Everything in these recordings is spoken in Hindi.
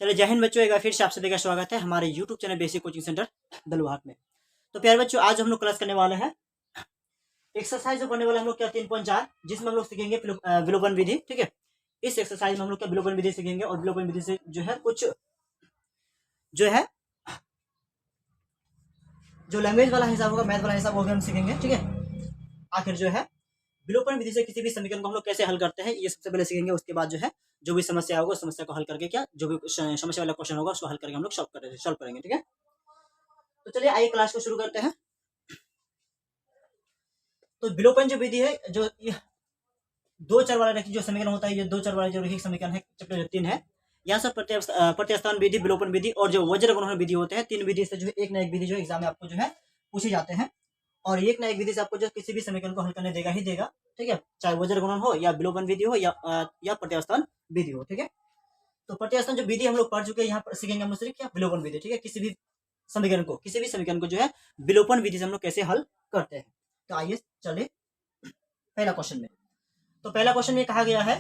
चलिए जय हिंद बच्चों, एक बार फिर से आप सभी का स्वागत है हमारे YouTube channel basic coaching centre Daluhat में। तो प्यारे बच्चों, आज हम लोग क्लास करने वाले हैं एक्सरसाइज जो करने वाले हम लोग क्या 3.4, जिसमें हम लोग सीखेंगे विलोपन विधि। ठीक है, इस एक्सरसाइज में हम लोग क्या विलोपन विधि सीखेंगे और विलोपन विधि से जो है कुछ जो लैंग्वेज वाला हिसाब होगा, मैथ वाला हिसाब, वो भी हम सीखेंगे। ठीक है, आखिर जो है विलोपन विधि से किसी भी समीकरण को हम लोग कैसे हल करते हैं, ये सबसे पहले सीखेंगे। उसके बाद जो है जो भी समस्या होगा, समस्या को हल करके क्या जो भी समस्या वाला क्वेश्चन होगा उसको हल करके हम लोग सॉल्व करेंगे। ठीक है, तो चलिए आइए क्लास को शुरू करते हैं। तो विलोपन जो विधि है, जो दो चर वाला रैखिक जो समीकरण होता है, ये दो चर वाला जो रैखिक समीकरण है चैप्टर 3 है। यहाँ से प्रत्यस्थान विधि, विलोपन विधि और जो वज्र गुणन विधि होते हैं, तीन विधि से जो है एक ना एक विधि जो एग्जाम में आपको जो है पूछे जाते हैं। और एक ना एक विधि से आपको जो किसी भी समीकरण को हल करने देगा ही देगा। ठीक है, चाहे वज्र गुणन हो या विलोपन विधि हो या प्रत्यस्थान विधि हो। ठीक है, तो प्रत्यस्थान जो विधि हम लोग पढ़ चुके हैं, यहाँ पर सीखेंगे हम लोग सिर्फ क्या विलोपन विधि। ठीक है, किसी भी समीकरण को जो है विलोपन विधि से हम लोग कैसे हल करते हैं। तो आइए चलिए पहला क्वेश्चन में। तो पहला क्वेश्चन में कहा गया है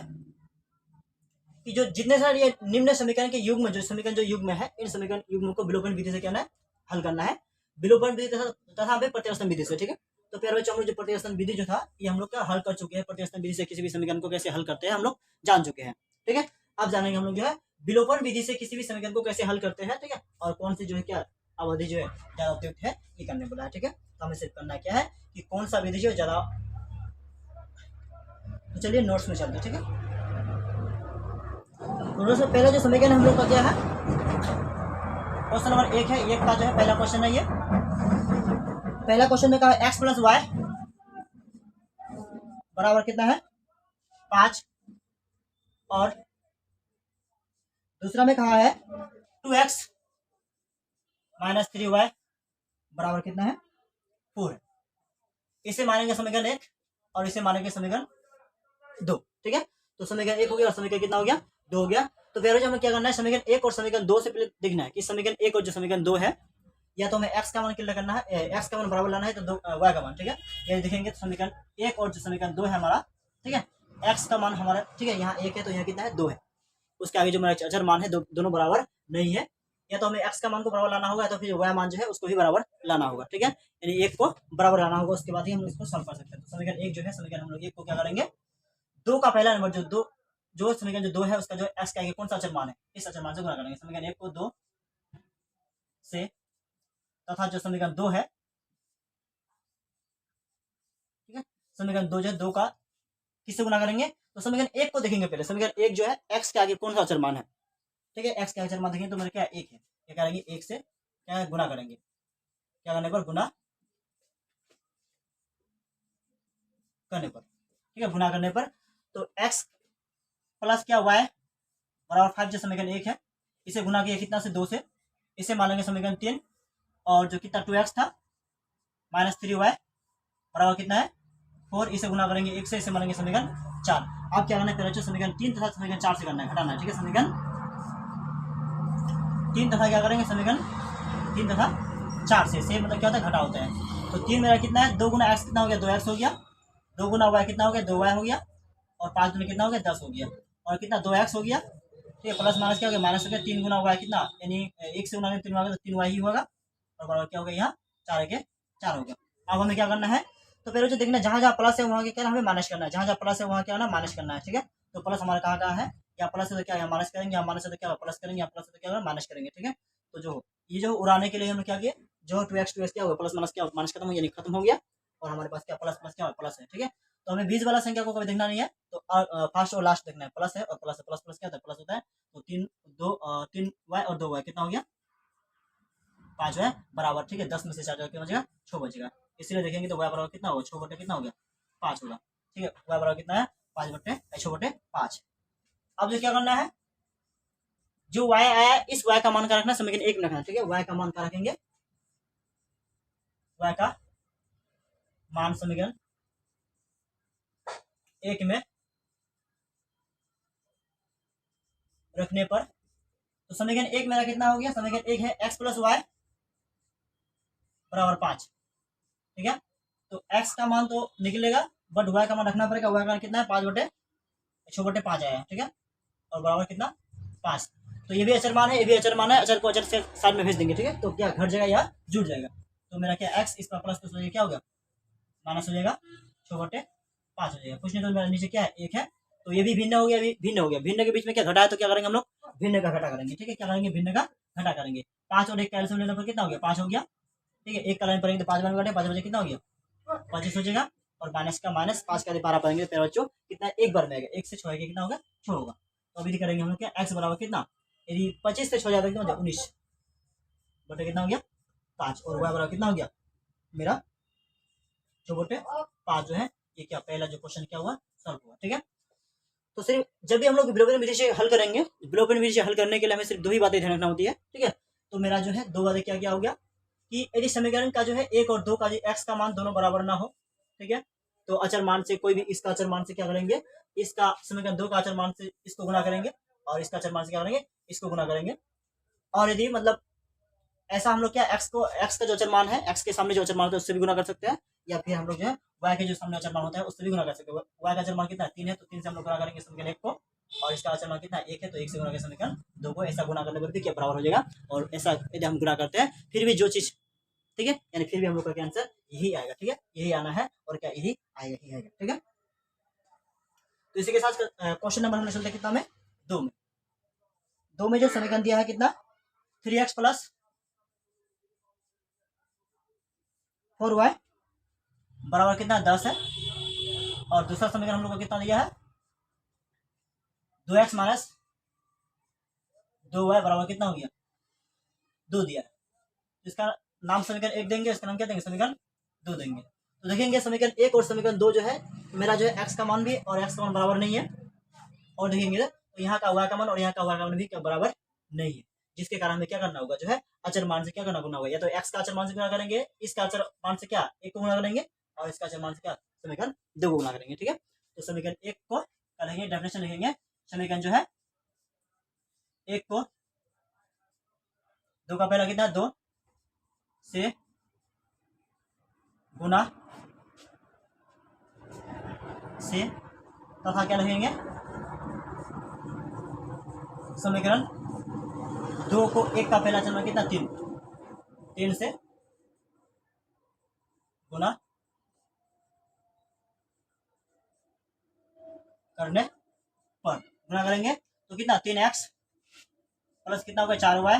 कि जो जितने सारे ये निम्न समीकरण के युग्म, जो समीकरण जो युग्म है, इन समीकरण युग्म को विलोपन विधि से क्या है हल करना है, विलोपन विधि तथा प्रत्यस्थान विधि से। ठीक है, तो प्यारे बच्चों, हम लोग जो प्रत्यस्थान विधि जो था ये हम लोग क्या हल कर चुके हैं। प्रत्यस्थान विधि से किसी भी समीकरण को कैसे हल करते हैं हम लोग जान चुके हैं। ठीक है, अब जानेंगे हम लोग जो है विलोपन विधि से किसी भी समीकरण को कैसे हल करते हैं। ठीक है, और कौन सी जो है क्या अवधि जो है ज्यादा उपयुक्त है ये करने बोला है। ठीक है, तो हमें सिर्फ करना क्या है कि कौन सा विधि जो है ज्यादा। तो चलिए नोट्स में चलते हैं। ठीक है, तो नोट्स में पहला जो समीकरण हम लोग का क्या है, क्वेश्चन नंबर 1 है। एक का जो है पहला क्वेश्चन है ये। पहला क्वेश्चन में कहा एक्स प्लस वाई बराबर कितना है 5, और दूसरा में कहा है 2x माइनस 3y बराबर कितना है 4 है। इसे मानेंगे समीकरण 1 और इसे मानेंगे समीकरण 2। ठीक है, तो समीकरण 1 हो गया और समीकरण कितना हो गया 2 हो गया। तो फिर हमें क्या करना है, समीकरण 1 और समीकरण 2 से पहले देखना है कि समीकरण 1 और जो समीकरण 2 है, या तो हमें x का मान क्लियर करना है, x का मान बराबर लाना है, तो y का मान। ठीक है, ये देखेंगे तो समीकरण 1 और जो समीकरण 2 है हमारा, ठीक है, x का मान हमारा, ठीक है, यहाँ 1 है तो यहाँ कितना है 2 है। उसके आगे जो हमारा अचर मान है दोनों बराबर नहीं है, या तो हमें x का मान को बराबर लाना होगा, तो फिर y मान जो है उसको भी बराबर लाना होगा। ठीक है, यानी 1 को बराबर लाना होगा, उसके बाद ही हम इसको सॉल्व कर सकते हैं। तो समीकरण 1 जो है, समीकरण हम लोग 1 को क्या करेंगे, 2 का पहला नंबर जो समीकरण जो 2 है उसका जो x का आगे कौन सा अचर मान है, इस अचर मान से गुणा करेंगे। समीकरण 1 को 2 से, तथा जो समीकरण 2 है, ठीक है, समीकरण 2 जो है 2 का किससे गुणा करेंगे, तो समीकरण 1 को देखेंगे पहले। समीकरण 1 जो है x के आगे कौन सा अचर मान है, ठीक है, x का अचर मान देखेंगे तो मेरे क्या 1 है, क्या करेंगे 1 से क्या गुणा करेंगे, क्या करने पर गुणा करने पर, ठीक है, गुणा करने पर। तो x प्लस क्या y बराबर 5 जो समीकरण 1 है, इसे गुणा किया कितना से 2 से, इसे मान लेंगे समीकरण 3, और जो कितना 2x था माइनस 3y बराबर कितना है 4, इसे गुणा करेंगे 1 से, इसे मानेंगे समीकरण 4। अब क्या करना है पहले समीकरण 3 तथा समीकरण 4 से करना है, घटाना है। ठीक है, समीकरण 3 तथा क्या करेंगे समीकरण 3 तथा 4 से मतलब क्या होता है घटा होता है। तो 3 मेरा कितना है 2 गुना x कितना हो गया 2x हो गया, 2 गुना y कितना हो गया 2y हो गया, और 5 गुना कितना हो गया 10 हो गया, और कितना 2x हो गया। ठीक है, प्लस माइनस क्या हो गया माइनस हो गया, 3 गुना y कितना, यानी 1 से गुना 3 होगा तो 3y ही होगा, और बराबर क्या हो गया यहाँ 4 के 4 हो गया। अब हमें क्या करना है, तो पहले जो देखना जहाँ जहाँ प्लस है वहाँ क्या हमें माइनस करना है, जहाँ जहाँ प्लस है वहाँ क्या है माइनस करना है। ठीक है, तो प्लस हमारा कहाँ है, या प्लस है तो क्या यहाँ माइनस करेंगे, या माइनस है तो क्या प्लस करेंगे, या प्लस है तो क्या माइनस करेंगे। ठीक है, तो जो ये जो उड़ाने के लिए हमने क्या किया, जो 2x क्या होगा प्लस माइनस क्या माइनस खत्म हो गया, खत्म हो गया, और हमारे पास क्या प्लस प्लस क्या प्लस है। ठीक है, तो हमें बीच वाला संख्या को कभी देखना नहीं है, तो फर्स्ट और लास्ट देखना है, प्लस है और प्लस है, प्लस प्लस क्या होता है प्लस होता है। तो 3y और 2y कितना हो गया 5 है बराबर। ठीक है, 10 में से 4 क्या बचेगा 6 बचेगा, इसलिए देखेंगे तो y बराबर कितना होगा 6 बटे कितना हो गया 5 होगा। ठीक है, y बराबर कितना है 5 बटे 6 बटे 5। अब जो क्या करना है, जो y आया इस y का मान का रखना समीकरण 1 में रखना। ठीक है, y का मान का रखेंगे, y का मान समीकरण 1 में रखने पर, तो समीकरण 1 मेरा कितना हो गया, समीकरण 1 है x प्लस वाई बराबर 5। ठीक है, तो x का मान तो निकलेगा, बट y का मान रखना पड़ेगा। y का मान कितना है 5 बटे 6 बटे 5 आया। ठीक है, और बराबर कितना 5। तो ये भी अचर मान है, ये भी अचर मान है, अचर को अचर से साइड में भेज देंगे, ठीक है। तो क्या घट जाएगा या जुड़ जाएगा, तो मेरा क्या एक्स इस पर प्लस तो क्या होगा माइनस हो जाएगा 6/5 हो जाएगा। कुछ नहीं तो मेरा नीचे क्या है 1 है, तो ये भी भिन्न हो गया, अभी भिन्न हो गया। भिन्न के बीच में क्या घटा है तो क्या करेंगे हम लोग भिन्न का घटा करेंगे, ठीक है। क्या करेंगे भिन्न का घटा करेंगे। 5 और 1 कैलसियम लेने पर कितना हो गया 5 हो गया, ठीक है। 1 का लाइन पड़ेंगे तो 5 बन 5 बजे कितना हो गया 25 हो जाएगा। और माइनस का माइनस 5 का 12 पड़ेंगे तो बच्चों कितना एक बार में आएगा, 1 से 6 आएगा कितना होगा 6 होगा। तो अभी करेंगे हम लोग क्या एक्स बराबर कितना, यदि 25 से 6 जाता कितना हो जाए 19 बटे कितना हो गया 5, और वाई बराबर कितना हो गया मेरा 6/5 जो है ये क्या पहला जो क्वेश्चन क्या हुआ सॉल्व हुआ, ठीक है। तो सिर्फ जब भी हम लोग विलोपन विधि से हल करेंगे, विलोपन विधि से हल करने के लिए हमें सिर्फ दो ही बातें ध्यान रखना होती है, ठीक है। तो मेरा जो है दो बातें क्या क्या हो गया कि यदि समीकरण का जो है 1 और 2 का जो एक्स का मान दोनों बराबर ना हो, ठीक है, तो अचर मान से कोई भी इसका अचर मान से क्या करेंगे, इसका समीकरण 2 का अचर मान से इसको गुना करेंगे और इसका अचर मान से क्या करेंगे इसको गुना करेंगे। और यदि मतलब ऐसा हम लोग क्या एक्स का जो अचर मान है, एक्स के सामने जो अचर मान होता है उससे भी गुना कर सकते हैं, या फिर हम लोग जो है वाई के जो सामने अचर मान होता है उससे भी गुना कर सकते हैं। वाई का अचर मान कितना 3 है तो 3 से हम लोग गुना करेंगे समीकरण 1 को, और इसका अचर मान कितना 1 है तो 1 से गुना करेंगे समीकरण 2 को। ऐसा गुना करने पर भी क्या बराबर हो जाएगा। और ऐसा यदि हम गुना करते हैं फिर भी जो चीज, ठीक है, यानी फिर भी हम लोग का आंसर यही आएगा, ठीक है, यही आना है और क्या यही आएगा ही आएगा, ठीक है। तो इसी के साथ क्वेश्चन नंबर हमने चलते कितना में 2 में जो समीकरण दिया है कितना 3x प्लस 4y बराबर कितना 10 है। और दूसरा समीकरण हम लोग को कितना दिया है 2x माइनस 2y बराबर कितना हो गया 2 दिया है। इसका नाम समीकरण 1 देंगे, इसका नाम क्या देंगे समीकरण 2 देंगे। तो देखेंगे समीकरण 1 और समीकरण 2 जो है मेरा जो है x का मान भी और x का मान बराबर नहीं है। और देखेंगे तो यहाँ का y का मान और यहाँ का y का मान भी क्या बराबर नहीं है, जिसके कारण हमें क्या करना होगा जो है अचर मान से क्या करना गुना होगा। या तो x का अचर मान से गुना करेंगे, इसका अचर मान से क्या 1 को गुना करेंगे और इसका अचर मान से क्या समीकरण 2 को गुना करेंगे, ठीक है। तो समीकरण 1 को लिखेंगे, डेफिनेशन लिखेंगे, समीकरण जो है 1 को 2 का पहला कितना 2 से गुना से तथा क्या लिखेंगे समीकरण 2 को 1 का पहला अचर मान कितना 3 से गुना करने पर गुना करेंगे तो कितना 3x प्लस कितना होगा 4y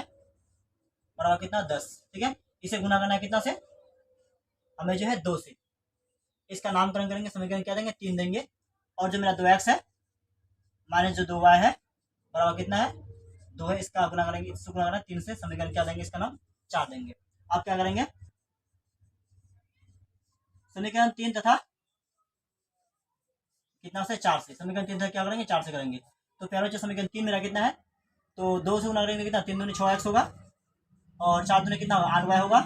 बराबर कितना 10, ठीक है। इसे गुना करना है कितना से हमें जो है 2 से, इसका नामकरण करेंगे समीकरण क्या देंगे 3 देंगे। और जो मेरा 2x है माइनस जो 2y है बराबर कितना है 2 है, इसका गुना करेंगे, इसको गुना करना 3 से, समीकरण क्या देंगे इसका नाम 4 देंगे। आप क्या करेंगे समीकरण 3 तथा कितना से 4 से, समीकरण 3 तथा क्या करेंगे 4 से करेंगे। तो प्यारे बच्चों समीकरण 3 मेरा कितना है तो 2 से गुना करेंगे कितना 3 दूनी 6x होगा, और 4 दूनी कितना होगा 8y होगा,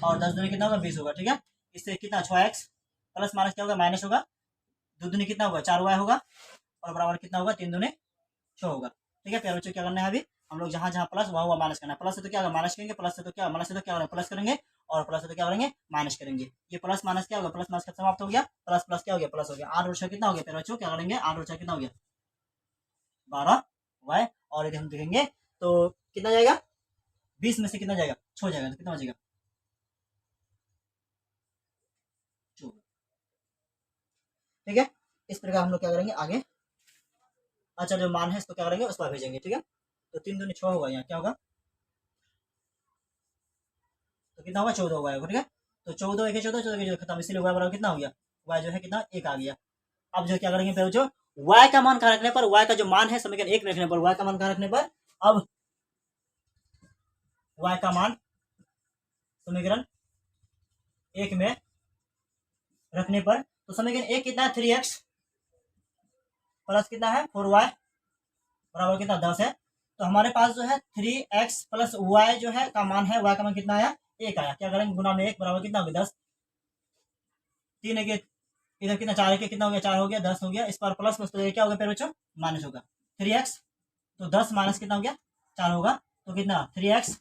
और 10 दूनी कितना होगा 20 होगा, ठीक है। इससे कितना 6x प्लस माइनस क्या होगा माइनस होगा, 2 दूनी कितना होगा 4y होगा, और बराबर कितना होगा 3 दूनी 6 होगा, ठीक है। प्यारे बच्चों क्या करना है अभी हम लोग जहां जहां प्लस वहां माइनस करना है। प्लस से तो क्या होगा माइनस करेंगे, प्लस से तो क्या माइनस से तो क्या प्लस करेंगे, और प्लस से तो क्या करेंगे माइनस करेंगे। ये प्लस माइनस क्या होगा प्लस माइनस का समाप्त हो गया, प्लस प्लस क्या हो गया प्लस हो गया। 8 और 6 कितना हो गया प्यारे बच्चों क्या करेंगे 8 और 6 कितना हो गया 12y। और यदि हम देखेंगे तो कितना जाएगा 20 में से कितना जाएगा 6 जाएगा तो कितना बचेगा 14, ठीक है। इस प्रकार हम लोग क्या करेंगे आगे अच्छा जो मान है इसको क्या करेंगे उस पर भेजेंगे, ठीक है। तो 3 दूनी 6 होगा, यहाँ क्या होगा तो कितना होगा 14 होगा, ठीक है। तो 14 1 14 14 जो खत्म, इसीलिए y बराबर कितना हो गया y जो है कितना 1 आ गया। अब जो क्या करेंगे फिर जो y का मान कहाँ रखने पर, y का जो मान है समीकरण 1 में रखने पर, y का मान कहाँ रखने पर, अब y का मान समीकरण 1 में रखने पर, तो समीकरण 1 कितना है 3x प्लस कितना है 4y बराबर कितना 10 है। तो हमारे पास जो है 3x प्लस y जो है का मान है, y का मान कितना आया 1 आया। क्या करेंगे गुना में 1 बराबर कितना हो गया 10, 3 है इधर कितना 4 है कितना हो गया 4 हो गया 10 हो गया। इस पर प्लस प्लस तो क्या होगा बच्चों माइनस होगा 3x, तो 10 माइनस कितना हो गया 4 होगा, तो कितना 3x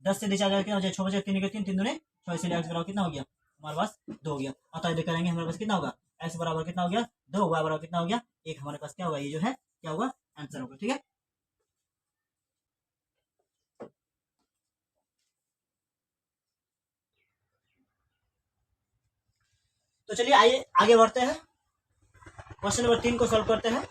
10 से नीचे आ जाएगा कितना हो जाएगा 6 बचे 3 के 3 3 दूने 6, इसलिए x बराबर कितना हो गया हमारे पास 2 हो गया। अतः यदि करेंगे हमारे पास कितना होगा x बराबर कितना हो गया 2, y बराबर कितना हो गया 1, हमारे पास क्या होगा ये जो है क्या होगा आंसर होगा, ठीक है। तो चलिए आइए आगे बढ़ते हैं, क्वेश्चन नंबर 3 को सॉल्व करते हैं।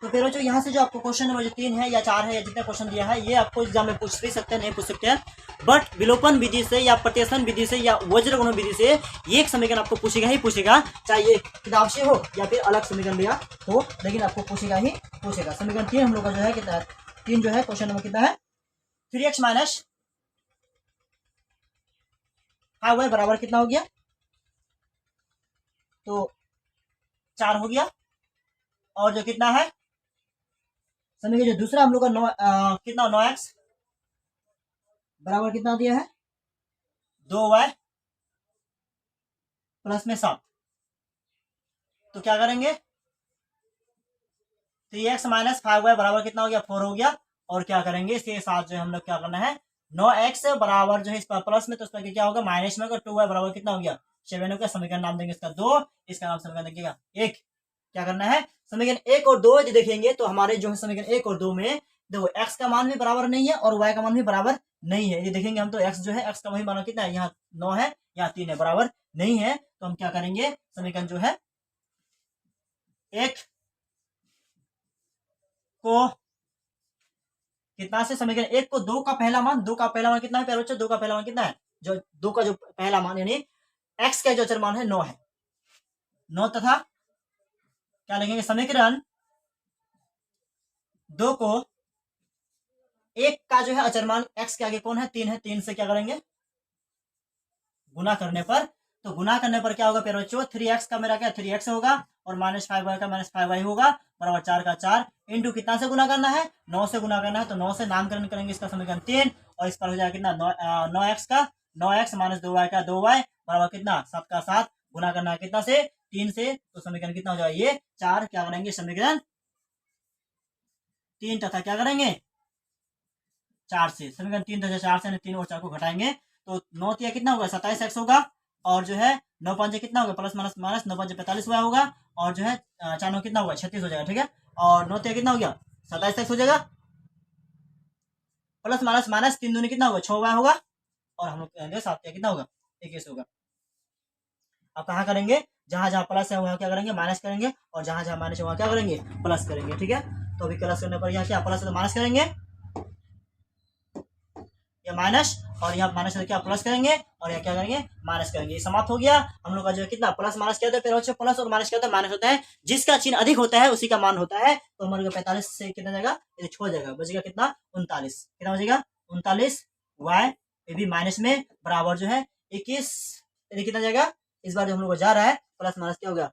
तो फिर जो यहाँ से जो आपको क्वेश्चन नंबर जो 3 है या 4 है या जितना क्वेश्चन दिया है, ये आपको एग्जाम में पूछ भी सकते हैं, नहीं पूछ सकते हैं, बट विलोपन विधि से या प्रत्यसन विधि से या वज्रगुण विधि से ये एक समीकरण आपको पूछेगा ही पूछेगा, चाहे ये किताब से हो या फिर अलग समीकरण लिया हो, लेकिन आपको पूछेगा ही पूछेगा। समीकरण 3 हम लोग का जो है कितना, 3 जो है क्वेश्चन नंबर कितना है, 3x माइनस 5y बराबर कितना हो गया, तो 4 हो गया। और जो कितना है समीकरण जो दूसरा हम लोग का कितना 9x बराबर कितना दिया है, 2y प्लस में 7। तो क्या करेंगे, 3x माइनस 5y बराबर कितना हो गया, 4 हो गया। और क्या करेंगे इसके साथ जो हम लोग क्या करना है, 9x बराबर जो है इस पर प्लस में, तो इसका क्या होगा माइनस में होगा, 2y बराबर कितना हो गया 7 हो गया। समीकरण नाम देंगे इसका 2, इसका नाम समीकरण देखिएगा 1। क्या करना है, समीकरण 1 और 2 यदि देखेंगे तो हमारे जो है समीकरण 1 और 2 में देखो x का मान भी बराबर नहीं है और y का मान भी बराबर नहीं है। ये देखेंगे हम तो x जो है x का वही मान कितना है, यहाँ 9 है यहाँ 3 है, बराबर नहीं है। तो हम क्या करेंगे, समीकरण जो है 1 को कितना से, समीकरण 1 को 2 का पहला मान, 2 का पहला मान कितना है प्यारे बच्चों, 2 का पहला मान कितना है, जो 2 का जो पहला मान यानी x का जो अचर मान है 9 है, 9 तथा क्या लिखेंगे, समीकरण 2 को 1 का जो है अचरमान x के आगे कौन है, 3 है, 3 से क्या करेंगे गुना करने पर, तो गुना करने पर क्या होगा प्यारे बच्चों, 3x का मेरा क्या 3x होगा और माइनस 5y का माइनस 5y होगा, बराबर 4 का 4 इंटू कितना से गुना करना है, 9 से गुना करना है। तो 9 से नामकरण करेंगे इसका समीकरण 3 और इस पर हो जाएगा कितना 9x का 9x माइनस 2y का 2y बराबर कितना 7 का 7 गुना करना है कितना से 3 से, तो समीकरण कितना हो जाएगा ये 4। क्या करेंगे समीकरण 3 तथा क्या करेंगे 4 से, समीकरण 3 तथा 4 से 3 और 4 को घटाएंगे तो 9 तिया कितना होगा 27x होगा, और जो है 9 5 कितना होगा प्लस माइनस माइनस 9 5 45 होगा, और जो है 4 9 कितना होगा 36 हो जाएगा, ठीक है। और 9 तिया कितना हो गया 27x हो जाएगा, प्लस माइनस माइनस 3 दूनी कितना होगा 6y होगा, और हम लोग कहेंगे 7 तिया कितना होगा 21 होगा। अब कहाँ करेंगे, जहां जहां प्लस है वहां क्या करेंगे माइनस करेंगे, और जहां जहां माइनस है वहां क्या करेंगे प्लस करेंगे, ठीक है। तो अभी प्लस करने पर यहाँ क्या प्लस है तो माइनस करेंगे, या माइनस, और यहाँ माइनस क्या प्लस करेंगे, और यहाँ क्या करेंगे माइनस करेंगे। ये समाप्त हो गया हम लोग का जो है कितना प्लस माइनस क्या होता है, फिर प्लस और माइनस क्या होता है माइनस होता है, जिसका चिन्ह अधिक होता है उसी का मान होता है। तो हमारे 45 से कितना जाएगा ये छोड़ जाएगा, बचेगा कितना 39, कितना बचेगा 39 y ये भी माइनस में बराबर जो है 21, ये कितना जाएगा इस बार जो हम लोग को जा रहा है प्लस माइनस क्या हो गया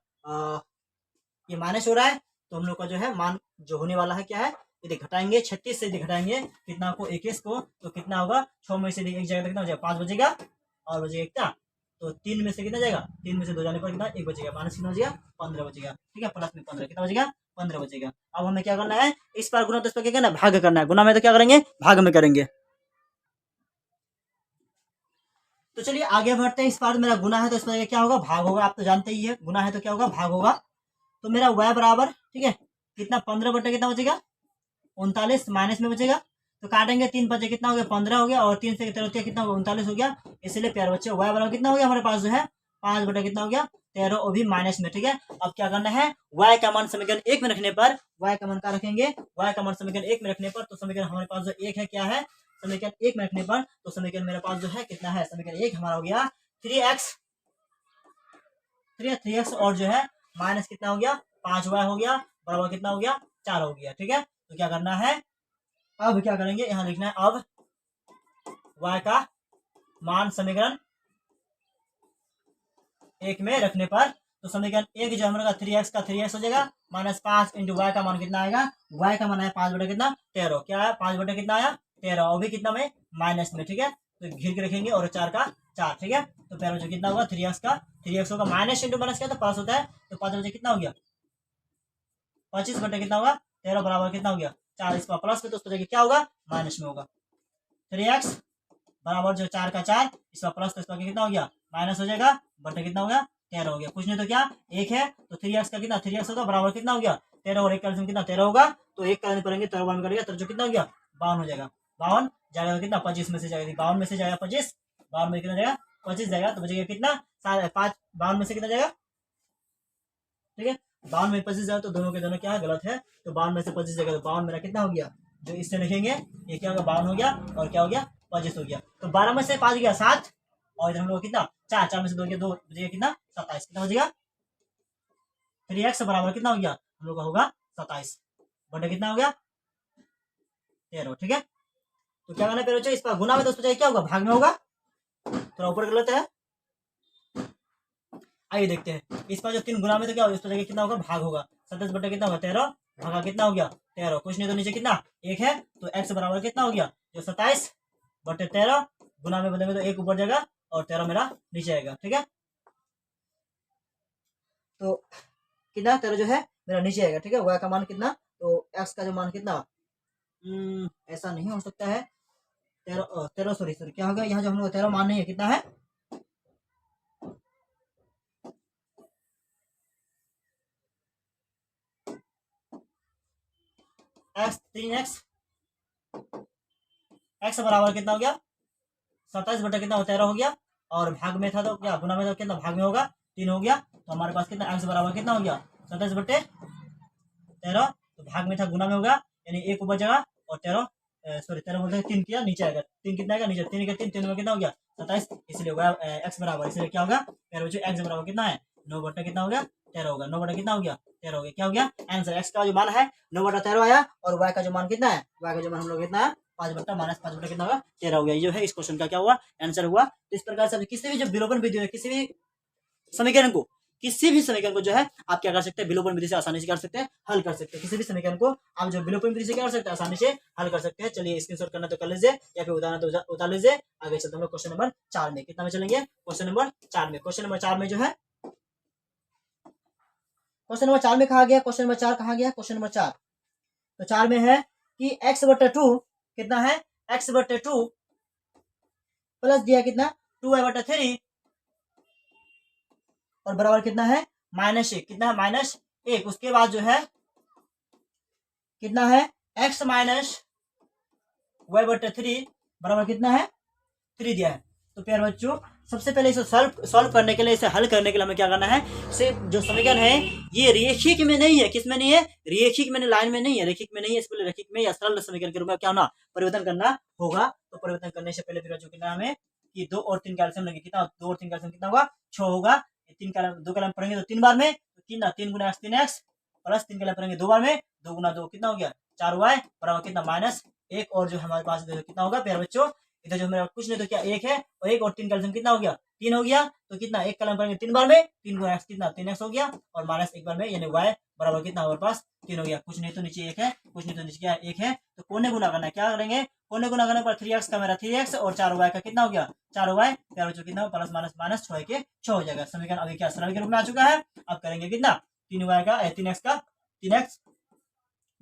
ये माइनस हो रहा है, तो हम लोग का जो है मान जो होने वाला है क्या है, यदि घटाएंगे 36 से यदि घटाएंगे कितना को 21 को, तो कितना होगा 6 में से एक जगह कितना हो जाएगा 5 बचेगा, और बचेगा कितना तो 3 में से कितना जाएगा 3 में से 2 जाने पर कितना 1 बचेगा, माइनस कितना बचेगा 15 बचेगा, ठीक है, प्लस में 15 कितना बचेगा 15 बचेगा। अब हमें क्या करना है इस पर गुना, तो इस पर क्या करना है भाग करना है, गुना में तो क्या करेंगे भाग में करेंगे। तो चलिए आगे बढ़ते हैं, इस बार मेरा गुना है तो इस पर क्या होगा भाग होगा, आप तो जानते ही है गुना है तो क्या होगा भाग होगा। तो मेरा y बराबर ठीक है कितना 15 बटे कितना बचेगा 39 माइनस में बचेगा, तो काटेंगे 3 बचे कितना हो गया 15 हो गया, और 3 से 13 कितना हो गया 39 हो गया। इसलिए प्यारे बच्चे y बराबर कितना हो गया हमारे पास जो है 5 बटे कितना हो गया 13, वो भी माइनस में, ठीक है। अब क्या करना है y का मान समीकरण 1 में रखने पर, y का मान क्या रखेंगे y का मान समीकरण 1 में रखने पर, तो समीकरण हमारे पास जो 1 है क्या है समीकरण 1 में रखने पर, तो समीकरण मेरे पास जो है कितना है समीकरण 1 हमारा हो गया 3x और जो है माइनस कितना हो गया 5y हो गया, बराबर कितना हो गया 4 हो गया, ठीक है। तो क्या करना है अब क्या करेंगे यहाँ लिखना है अब y का मान समीकरण 1 में रखने पर, तो समीकरण 1 जो हमारा 3x का 3x हो जाएगा माइनस 5 इंटू y का मान कितना आएगा, y का मान है 5 बटे कितना 13, क्या है 5 बटे कितना आया 13, और भी कितना में माइनस में, ठीक है। तो घिर के रखेंगे और 4 का 4, ठीक है। तो पहले जो कितना होगा 3x होगा माइनस इंटू माइनस क्या तो प्लस होता है, तो 5 बजे कितना हो गया 25 बटे कितना होगा 13 बराबर कितना हो गया 4, इसका प्लस में तो उसको जगह क्या होगा माइनस में होगा। 3x बराबर जो 4 का 4 इसका प्लस तो इसका कितना हो गया माइनस हो जाएगा, बटे कितना हो गया 13 हो गया, कुछ नहीं तो क्या 1 है, तो 3x का कितना 3x होगा बराबर कितना हो गया 13, और 1 का कितना 13 होगा, तो 1 करने पड़ेंगे 13 वन करेगा तो जो कितना हो गया 52 हो जाएगा, 52 जाएगा कितना 25 में से जाएगा 52 में से जाएगा 25, 52 में कितना जाएगा 25 जाएगा तो बचेगा कितना, 5 52 में से कितना जाएगा, ठीक है 52 में 25 जाएगा तो दोनों के दोनों क्या है, गलत है। तो 52 में से 25 जाएगा तो 52 मेरा कितना हो गया, जो इससे लिखेंगे ये क्या होगा 52 हो गया और क्या हो गया 25 हो गया। तो 12 में से 5 गया 7 और इधर हम लोग कितना 4, 4 में से 2 गया 2 बचेगा कितना 27, कितना बचेगा 3x बराबर कितना हो गया हम लोग का होगा 27 बटे कितना हो गया 13, ठीक है। तो क्या करना है इस पर गुना में, तो उसको क्या होगा भाग में होगा, थोड़ा ऊपर गलत है। आइए देखते हैं इस पर जो 3 गुना में तो क्या होगा, इस पर कितना होगा भाग होगा, 27 बटे कितना होगा 13 भागा कितना हो गया 13, कुछ नहीं तो नीचे कितना 1 है तो x बराबर कितना हो गया जो 27 बटे 13, गुना में बदलेंगे तो 1 ऊपर जाएगा और 13 मेरा नीचे आएगा, ठीक है। तो कितना 13 जो है मेरा नीचे आएगा, ठीक है। y का मान कितना, तो x का जो मान कितना, ऐसा नहीं हो सकता है 13 सॉरी क्या हो गया, यहाँ जो हम लोग 13 मान नहीं है, कितना है x 3x, x बराबर कितना हो गया 27 बटे कितना 13 हो गया, और भाग में था तो क्या गुना में तो कितना भाग में होगा 3 हो गया, तो हमारे पास कितना x बराबर कितना हो गया 27 बटे 13, तो भाग में था गुना में होगा यानी 1 ऊपर जगह और 13 सॉरी 13 बोलते हैं 3 किया नीचे आएगा, 3 कितना आएगा नीचे, 3 का 3 में कितना हो गया 27, इसलिए होगा x बराबर, इसलिए क्या होगा मेरे बच्चों x बराबर कितना है 9 बटे कितना हो गया 13 होगा, 9 बटे कितना हो गया 13 हो गया, क्या हो गया आंसर, x का जो मान है 9 बटा 13 आया और y का जो मान कितना है, y का जो मान हम लोग कितना है 5 बटा -5 बटा कितना होगा 13 हो गया। ये जो है इस क्वेश्चन का क्या हुआ आंसर हुआ। तो इस प्रकार से किसी भी जो विलोपन विधि है किसी भी समीकरण को जो है आप क्या कर सकते हैं विलोपन विधि से आसानी से कर सकते हैं, हल कर सकते हैं। किसी भी समीकरण को आप जो विलोपन विधि से क्या कर सकते हैं आसानी से हल कर सकते हैं। चलिए स्क्रीनशॉट करना तो कर लीजिए या फिर उतारना तो उतार लीजिए। आगे चलते हम लोग क्वेश्चन नंबर 4 में, कितना में चलेंगे क्वेश्चन नंबर 4 में। क्वेश्चन नंबर 4 में जो है क्वेश्चन नंबर 4 में कहा गया, क्वेश्चन नंबर 4 कहा गया, क्वेश्चन नंबर 4 तो 4 में है कि x बटे 2 कितना है, x बटे 2 प्लस दिया कितना 2y बटे 3 और बराबर कितना है -1, कितना है -1। उसके बाद जो है कितना है x माइनस y बटे 3 बराबर कितना है 3 दिया है। तो प्यारे बच्चों सबसे पहले इसे सॉल्व करने के लिए, इसे हल करने के लिए हमें क्या करना है, से जो समीकरण है ये रेखिक में नहीं है, किस में नहीं है रेखिक में, लाइन में नहीं है, रेखिक में नहीं है, इसको रेखिक में या सरल समीकरण के रूप में क्या होना परिवर्तन करना होगा। तो परिवर्तन करने से पहले फिर कितना हमें कि 2 और 3 कैल्शियम लगे, कितना 2 और 3 कैल्शियम कितना होगा 6 होगा। 3 कैल्शियम 2 कैल्शियम पढ़ेंगे तो 3 बार में, तो कितना 3 गुना x 3x प्लस 3 कैल्शियम पढ़ेंगे 2 बार में, 2 गुना 2 कितना हो गया 4y बराबर कितना -1। और जो हमारे पास कितना होगा प्यारे बच्चों इधर जो मेरा कुछ नहीं तो क्या 1 है और 1 और 3 कैल्शियम कितना हो गया 3 हो गया। तो कितना 1 कैल्शियम पढ़ेंगे 3 बार में, 3 गुना x कितना 3x हो गया और -1 बार में यानी y बराबर कितना हमारे पास 3 हो गया। कुछ नहीं तो नीचे 1 है, कुछ नहीं तो नीचे क्या 1 है, तो कोने गुना करना है, क्या करेंगे कोने गुना करने पर 3x का मेरा 3x और 4y का कितना हो गया 4y, प्यारे बच्चों कितना प्लस माइनस 6 के 6 हो जाएगा। समीकरण अभी क्या सरल के रूप में आ चुका है। अब करेंगे कितना 3y का 3x का 3x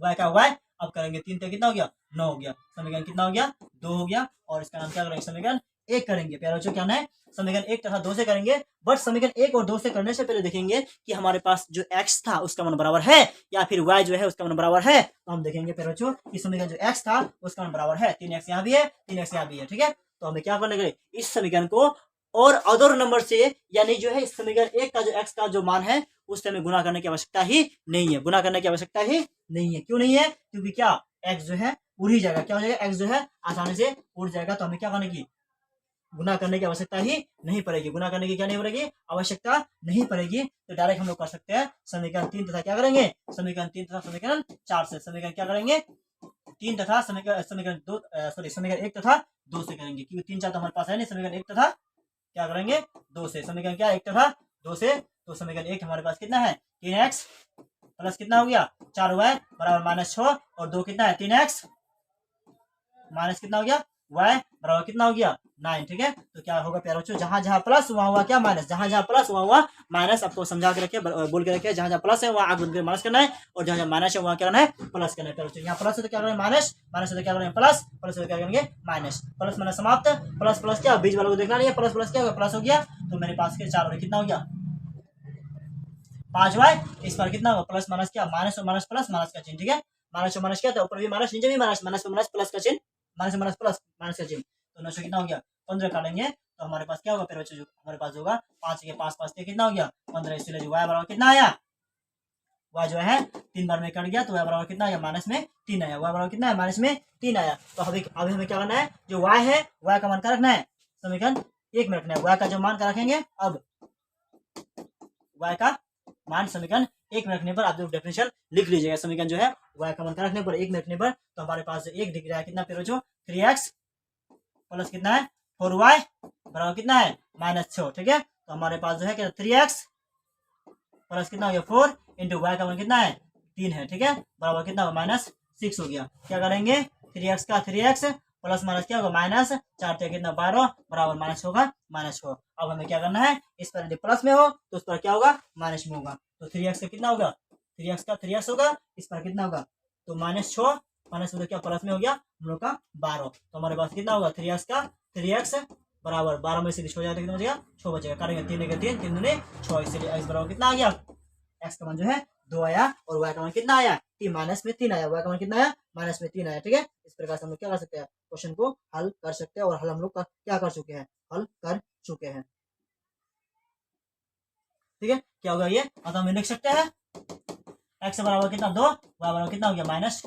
y का y, अब करेंगे 3 तो कितना हो गया 9 हो गया। समीकरण कितना हो गया 2 हो गया और इसका नाम क्या करेंगे समीकरण 1 करेंगे। प्यारे बच्चों क्या है समीकरण 1 तथा 2 से करेंगे। बट समीकरण 1 और 2 से करने से पहले देखेंगे कि हमारे पास जो x था उसका मान बराबर है या फिर y जो है उसका मान बराबर है। तो हम देखेंगे प्यारे बच्चों कि समीकरण जो x था उसका मान बराबर है, 3x यहाँ भी है 3x यहाँ भी है, ठीक है। तो हमें क्या करने के लिए इस समीकरण को और अदर नंबर से यानी जो है इस समीकरण 1 का जो x का जो मान है उससे हमें गुना करने की आवश्यकता ही नहीं है, गुना करने की आवश्यकता ही नहीं है। क्यों नहीं है, क्योंकि क्या x जो है उड़ ही जाएगा, क्या हो जाएगा x जो है आसानी से उड़ जाएगा। तो हमें क्या करने की गुना करने की आवश्यकता ही नहीं पड़ेगी, गुना करने की क्या नहीं पड़ेगी आवश्यकता नहीं पड़ेगी। तो डायरेक्ट हम लोग कर सकते हैं समीकरण 3 तथा क्या करेंगे समीकरण 3 तथा समीकरण 4 से। समीकरण क्या करेंगे 3 तथा समीकरण 2 सॉरी समीकरण 1 तथा 2 से करेंगे, क्योंकि 3 4 तो हमारे पास है नहीं। समीकरण 1 तथा क्या करेंगे 2 से, समीकरण क्या 1 तथा 2 से। तो समीकरण 1 हमारे पास कितना है 3x प्लस कितना हो गया 4y बराबर -6 और 2 कितना है 3x माइनस कितना हो गया y बराबर कितना हो गया 9, ठीक है। तो क्या होगा प्यारे बच्चों जहां जहां प्लस वहां हुआ क्या माइनस, जहां जहां प्लस वहां हुआ माइनस। आपको समझा के रखे बोल के रखे जहां जहां प्लस है वहां आगे बोल के माइनस करना है और जहां जहां माइनस है वहां क्या करना है प्लस करना है। प्यारे बच्चों यहाँ प्लस है तो क्या करेंगे माइनस, माइनस है तो क्या करेंगे प्लस, प्लस है तो क्या करेंगे माइनस। प्लस माइनस समाप्त, प्लस प्लस क्या बीच वालों को देखना नहीं है, प्लस प्लस क्या होगा प्लस हो गया। तो मेरे पास के 4 कितना हो गया 5y, इस पर कितना होगा प्लस माइनस क्या माइनस और माइनस प्लस माइनस का चिन्ह, ठीक है। माइनस और माइनस क्या था ऊपर भी माइनस नीचे भी माइनस, माइनस पर माइनस प्लस का चिन्ह, माइनस माइनस प्लस माइनस का चिन्ह। तो 900 कितना हो गया 15 काटेंगे तो हमारे पास क्या होगा फिर बच्चों, जो हमारे पास होगा 5 के 5 5 कितना हो गया 15, इसलिए जो y बराबर कितना आया, y जो है 3 बार में कट गया तो y बराबर कितना आया -3 आया, y बराबर कितना है -3 आया। तो अभी हमें क्या करना है, जो y है y का मान का रखना है समीकरण 1 में रखना है, y का जो मान का रखेंगे, अब y का मान समीकरण 1 में रखने पर आप जो डेफिनेशन लिख लीजिएगा, समीकरण जो है y का मान का रखने पर 1 में रखने पर, तो हमारे पास 1 दिख रहा है कितना फिर बच्चों 3x प्लस कितना है 4y बराबर कितना है -6, ठीक है। तो हमारे पास जो है क्या 3x प्लस कितना हो गया 4 इंटू वाई का मान कितना है 3 है, ठीक है, बराबर कितना होगा -6 हो गया। क्या करेंगे 3x का 3x प्लस माइनस क्या होगा -4 कितना 12 बराबर माइनस होगा -6। अब हमें क्या करना है, इस पर यदि प्लस में हो तो उस पर क्या होगा माइनस में होगा, तो 3x का कितना होगा 3x का 3x होगा, इस पर कितना होगा तो -6 माइनस में क्या प्लस में हो गया हम लोग का 12, तो हमारे पास कितना होगा 3x का 3x बराबर 12 में से 6 जाएगा कितना बचेगा 6 बचेगा, करेंगे 3 के 3 3 दूनी 6, इसलिए x बराबर कितना आ गया, x का मान जो है 2 आया और y का मान कितना आया -3 आया, y का मान कितना आया -3 आया, ठीक है। इस प्रकार से हम लोग क्या कर सकते हैं, क्वेश्चन को हल कर सकते हैं, और हल हम लोग क्या कर चुके हैं, हल कर चुके हैं, ठीक है। क्या होगा ये, अतः हम लिख सकते हैं x बराबर कितना 2, y बराबर कितना हो गया -3,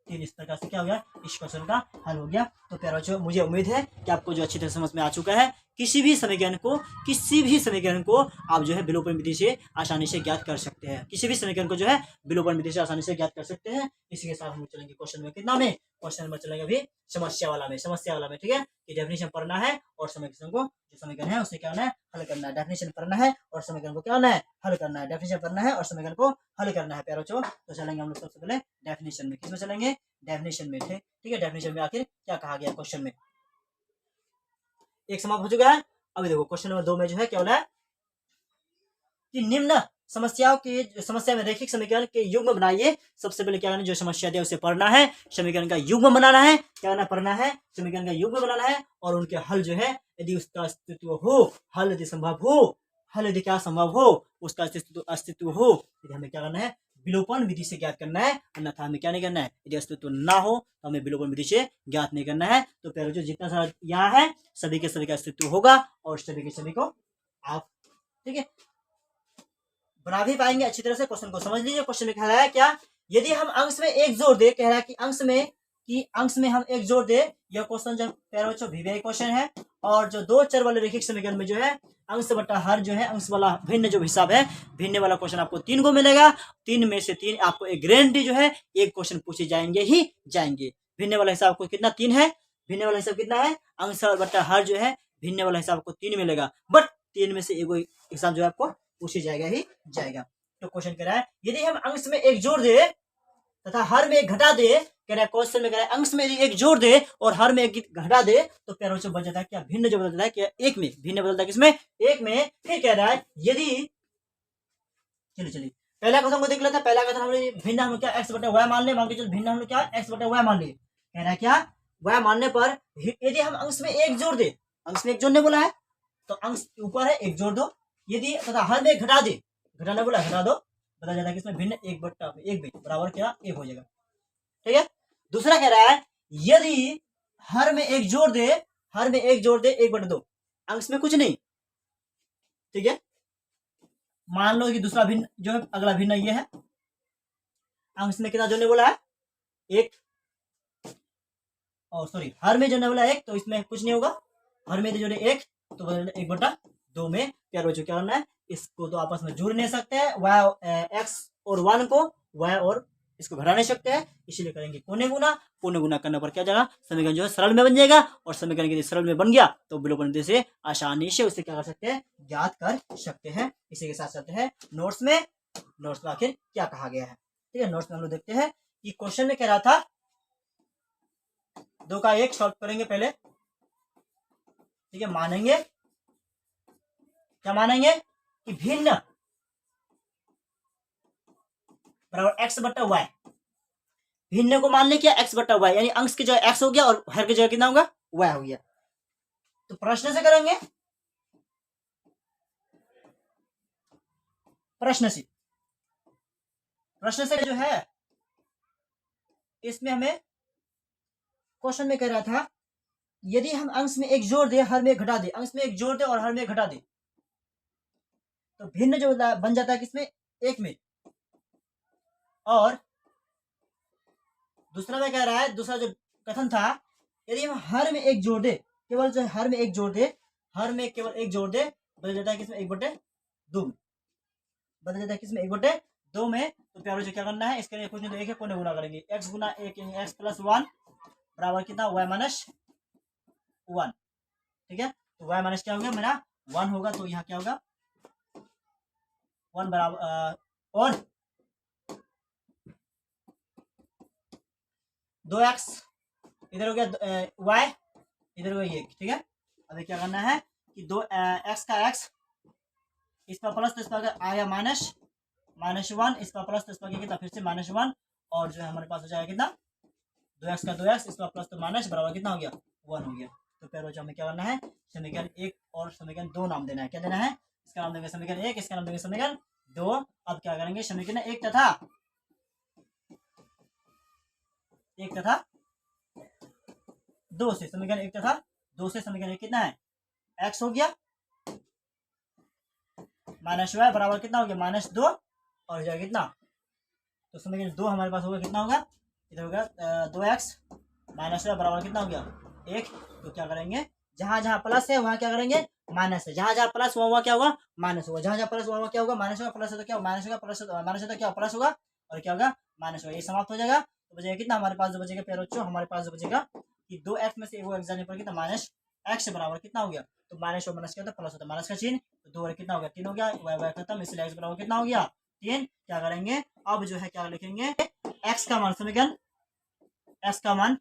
इस प्रकार से क्या हो गया इस क्वेश्चन का हल हो गया। तो प्यारे बच्चों, मुझे उम्मीद है कि आपको जो अच्छी तरह समझ में आ चुका है, किसी भी समीकरण को आप जो है विलोपन विधि से आसानी से ज्ञात कर सकते हैं, किसी भी समीकरण को जो है विलोपन विधि से आसानी से ज्ञात कर सकते हैं। इसी के साथ हम चलेंगे क्वेश्चन में कितना में, क्वेश्चन नंबर चलेंगे अभी समस्या वाला में, ठीक है। ये डेफिनेशन पढ़ना है और समीकरण को, जो समीकरण है उसे क्या करना है हल करना है, डेफिनेशन पढ़ना है और समीकरण को क्या करना है हल करना है, डेफिनेशन पढ़ना है और समीकरण को हल करना है प्यारे बच्चों। तो चलेंगे हम लोग सबसे पहले डेफिनेशन में, किसमें चलेंगे डेफिनेशन में, ठीक है। डेफिनेशन में आखिर क्या कहा गया क्वेश्चन में, एक समाप्त हो चुका है। अभी देखो क्वेश्चन नंबर 2 में जो है क्या बोला है कि निम्न समस्या में रैखिक समीकरण के युग्म बनाइए। सबसे पहले क्या करना है, जो समस्या दिया उसे पढ़ना है, समीकरण का युग्म बनाना है, क्या करना पढ़ना है समीकरण का युग्म बनाना है, और उनके हल जो है यदि उसका अस्तित्व हो, हल यदि संभव हो, हल यदि क्या संभव हो उसका अस्तित्व हो, यदि हमें क्या करना है विलोपन विधि से ज्ञात करना है, अन्यथा हमें क्या नहीं करना है, यदि अस्तित्व ना हो तो हमें विलोपन विधि से ज्ञात नहीं करना है। तो पहले जो जितना सारा यहाँ है सभी के सभी का अस्तित्व होगा और सभी के सभी को आप ठीक है बना भी पाएंगे अच्छी तरह से। क्वेश्चन को समझ लीजिए, क्वेश्चन में कह रहा है क्या, यदि हम अंश में एक जोड़ दे, कह रहा है कि अंश में हम एक जोड़ दे, यह क्वेश्चन जो प्यारे बच्चों वीवीआई क्वेश्चन है, और जो दो चर वाले रैखिक समीकरण में जो है अंश बटा हर जो है अंश वाला भिन्न जो हिसाब है, भिन्न वाला क्वेश्चन आपको 3 को मिलेगा, 3 में से 3 आपको एक गारंटी जो है एक क्वेश्चन पूछे जाएंगे ही जाएंगे। भिन्न वाला हिसाब आपको कितना 3 है, भिन्न वाला हिसाब कितना है अंश बटा हर जो है भिन्न वाला हिसाब आपको 3 मिलेगा, बट 3 में से एक हिसाब जो है आपको पूछे जाएगा ही जाएगा। तो क्वेश्चन कह रहा है यदि हम अंश में एक जोड़ दे तथा हर में एक घटा दे, कह रहा है क्वेश्चन में कह रहा है अंश में एक जोड़ दे और हर में एक घटा दे, तो प्यारे बच्चों बच जाता है क्या भिन्न जो बदलता है क्या एक में, भिन्न बदलता है किसमें एक में। फिर कह रहा है यदि चलिए पहला क्वेश्चन को देख लेते हैं। पहला क्वेश्चन हमने भिन्न हम क्या x बटा y मान ले, मान के चलो भिन्न हम क्या x बटा y मान लिए, कह रहा है क्या y मानने पर यदि हम अंश में एक जोड़ दे, अंश में एक जोड़ने बोला है तो अंश ऊपर है एक जोड़ दो, यदि तथा हर में घटा दे, घटाना बोला घटा दो, बता जाता है किसमें भिन्न एक बट्टा एक में बराबर क्या एक हो जाएगा, ठीक है। दूसरा कह रहा है यदि हर में एक जोड़ दे, हर में एक जोड़ दे 1/2, अंश में कुछ नहीं, ठीक है। मान लो कि दूसरा भिन्न जो है अगला भिन्न ये है, अंश में कितना जोड़ने बोला है एक, और सॉरी हर में जोड़ने बोला एक, तो इसमें कुछ नहीं होगा, हर में जोड़े एक तो 1/2 में प्यारे बच्चों क्या करना है इसको तो आपस में जोड़ नहीं सकते हैं, y x और 1 को y और इसको घटा नहीं सकते हैं, इसीलिए करेंगे कोने गुना, कोने गुना करने पर क्या जाएगा समीकरण जो है सरल में बन जाएगा, और समीकरण यदि सरल में बन गया तो विलोपन विधि से आसानी से उसे क्या कर सकते हैं ज्ञात कर सकते हैं। इसी के साथ चलते हैं नोट्स में आखिर क्या कहा गया है, ठीक है। नोट्स में हम लोग देखते हैं कि क्वेश्चन में कह रहा था 2 का 1 सॉल्व करेंगे पहले, ठीक है। मानेंगे क्या मानेंगे कि भिन्न बराबर x बटा y, भिन्न को मान ले क्या x बटा y, यानी अंश की जगह x हो गया और हर की जगह कितना होगा y हो गया। तो प्रश्न से करेंगे, प्रश्न से जो है इसमें हमें क्वेश्चन में कह रहा था यदि हम अंश में एक जोड़ दे हर में एक घटा दे, अंश में एक जोड़ दे और हर में एक घटा दे, तो भिन्न जो बन जाता है किसमें, एक में। और दूसरा में कह रहा है, दूसरा जो कथन था, यदि हम हर में एक जोड़ दे, केवल जो हर में एक जोड़ दे, हर में केवल एक जोड़ दे, बदल जाता है किसमें, 1/2 में, बदल जाता है किसमें, 1/2 में। तो प्यारों से क्या करना है, इसके लिए कुछ नहीं तो एक है, कोने गुना करेंगे, x गुना 1 यानी x प्लस 1 बराबर कितना, y माइनस 1। ठीक है, तो y माइनस क्या हो गया मेरा 1 होगा, तो यहाँ क्या होगा 1 बराबर और 2x इधर हो गया, y इधर हो गया 1। ठीक है, अभी क्या करना है कि x का x इस पर प्लस, तो इस पर आया -1, इस पर प्लस, तो इस पर कितना फिर से -1, और जो है हमारे पास हो जाएगा कितना 2x का 2x, इस पर प्लस तो माइनस बराबर कितना हो गया 1 हो गया। तो फिर हमें क्या करना है, समीकरण 1 और समीकरण 2 नाम देना है। क्या देना है, इसका नाम देंगे समीकरण 1, इसका नाम देंगे समीकरण 2। अब क्या करेंगे, समीकरण 1 तथा 2 से, समीकरण 1 तथा 2 से समीकरण 1 कितना है, x हो गया -y बराबर कितना हो गया -2, और हो जाएगा कितना, तो समीकरण 2 हमारे पास होगा कितना होगा, इधर होगा 2x -y बराबर कितना हो गया 1। तो क्या करेंगे, जहां जहां प्लस है वहां क्या करेंगे माइनस है, जहां जहां प्लस हुआ क्या होगा माइनस होगा, जहां जहां प्लस हुआ क्या होगा माइनस होगा, प्लस है तो क्या माइनस होगा, प्लस माइनस है तो क्या प्लस होगा, और क्या होगा माइनस होगा। ये समाप्त हो जाएगा, तो बचेगा कितना हमारे पास, जो बचेगा प्यारों, हमारे पास जो बचेगा कि 2x में से वो x जाने पर कितना -x बराबर कितना हो गया, तो माइनस और माइनस क्या होता है प्लस होता है, माइनस का चिन्ह, तो 2 और कितना हो गया 3 हो गया, y खत्म, इसलिए x बराबर कितना हो गया 3। क्या करेंगे, अब जो है क्या लिखेंगे, x का मान समीकरण, x का मान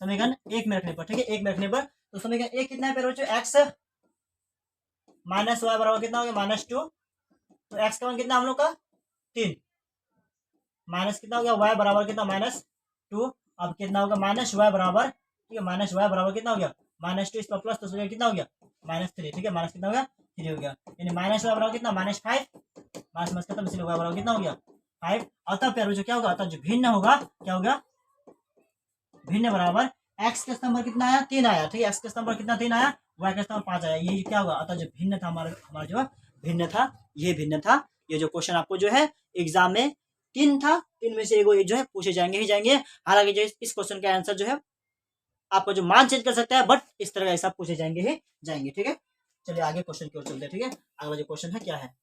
समीकरण 1 में रखने पर, ठीक है 1 में रखने पर, तो समीकरण 1 कितना है प्यारों, x -y बराबर कितना हो गया -2, तो x का मान कितना हम लोग का 3, माइनस कितना हो गया y बराबर कितना -2, अब कितना होगा -y बराबर, ठीक है -y बराबर कितना हो गया -2, इस पर प्लस तो कितना हो गया -3। ठीक है, माइनस कितना हो गया 3 हो गया, यानी -y बराबर कितना -5, माइनस खत्म, इसलिए y बराबर कितना हो गया 5। अतः प्यारों जो क्या होगा, अतः जो भिन्न होगा क्या होगा, भिन्न बराबर x का स्तंभ कितना आया 3 आया, ठीक है x का स्तंभ कितना 3 आया, y का स्तंभ 5 आया, ये क्या होगा, अतः जो भिन्न था हमारा जो भिन्न था, ये भिन्न था। ये जो क्वेश्चन आपको जो है एग्जाम में 3 था, 3 में से एक जो है पूछे जाएंगे ही जाएंगे। हालांकि जो इस क्वेश्चन का आंसर जो है आपका जो मान चेंज कर सकता है, बट इस तरह का हिसाब पूछे जाएंगे ही जाएंगे। ठीक है, चलिए आगे क्वेश्चन की ओर चलते हैं। ठीक है, अगला जो क्वेश्चन है क्या है,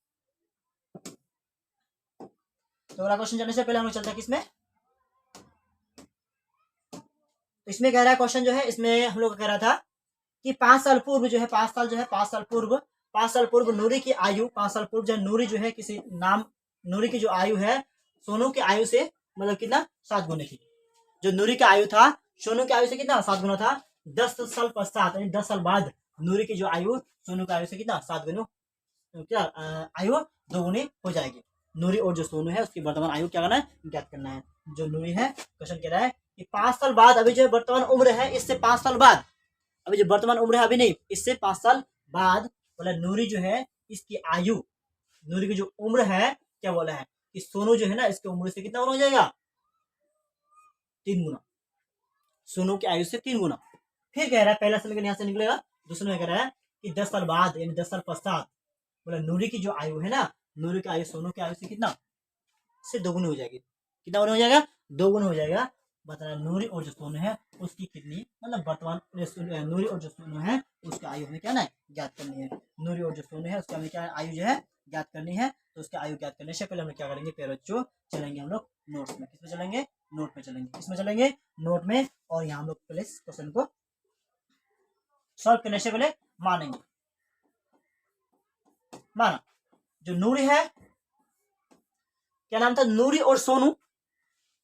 तो अगला क्वेश्चन जाने से पहले हम लोग चलते हैं किसमें, तो इसमें कह रहा है क्वेश्चन जो है, इसमें हम लोग कह रहा था कि 5 साल पूर्व जो है, 5 साल पूर्व नूरी की आयु, 5 साल पूर्व जो है नूरी जो है किसी नाम, नूरी की जो आयु है सोनू की आयु से मतलब कितना 7 गुना थी। जो नूरी का आयु था सोनू की आयु से कितना 7 गुना था। 10 साल पश्चात यानी 10 साल बाद नूरी की जो आयु सोनू की आयु से कितना 7 गुना क्या आयु 2 गुनी हो जाएगी। नूरी और जो सोनू है उसकी वर्तमान आयु क्या करना है, ज्ञात करना है। जो नूरी है क्वेश्चन कह रहा है कि 5 साल बाद, अभी जो वर्तमान उम्र है इससे 5 साल बाद, अभी जो वर्तमान उम्र है अभी नहीं, इससे 5 साल बाद बोला नूरी जो है इसकी आयु, नूरी की जो उम्र है क्या बोला है कि सोनू जो है ना इसकी उम्र से कितना गुना हो जाएगा 3 गुना, सोनू की आयु से 3 गुना। फिर कह रहा है पहला समीकरण यहाँ से निकलेगा, दूसरे में कह रहा है कि 10 साल बाद यानी 10 साल पश्चात बोला नूरी की जो आयु है ना, नूरी की आयु सोनू की आयु से कितना से 2 गुनी हो जाएगी। कितना गुना हो जाएगा 2 गुना हो जाएगा। बताना नूरी और जो सोनू है उसकी कितनी मतलब वर्तमान नूरी और जो सोनू है उसकी आयु हमें क्या ना ज्ञात करनी है। नूरी और जो सोनू है उसकी हमें क्या आयु जो है ज्ञात करनी है। तो उसकी आयु ज्ञात करने से पहले हम क्या करेंगे पेरो बच्चों, चलेंगे हम लोग नोट्स में। किसमें चलेंगे, नोट में चलेंगे। किसमें चलेंगे, नोट में। और यहाँ हम लोग पहले इस क्वेश्चन को सॉल्व करने से पहले मानेंगे। माना जो नूरी है क्या नाम था, नूरी और सोनू।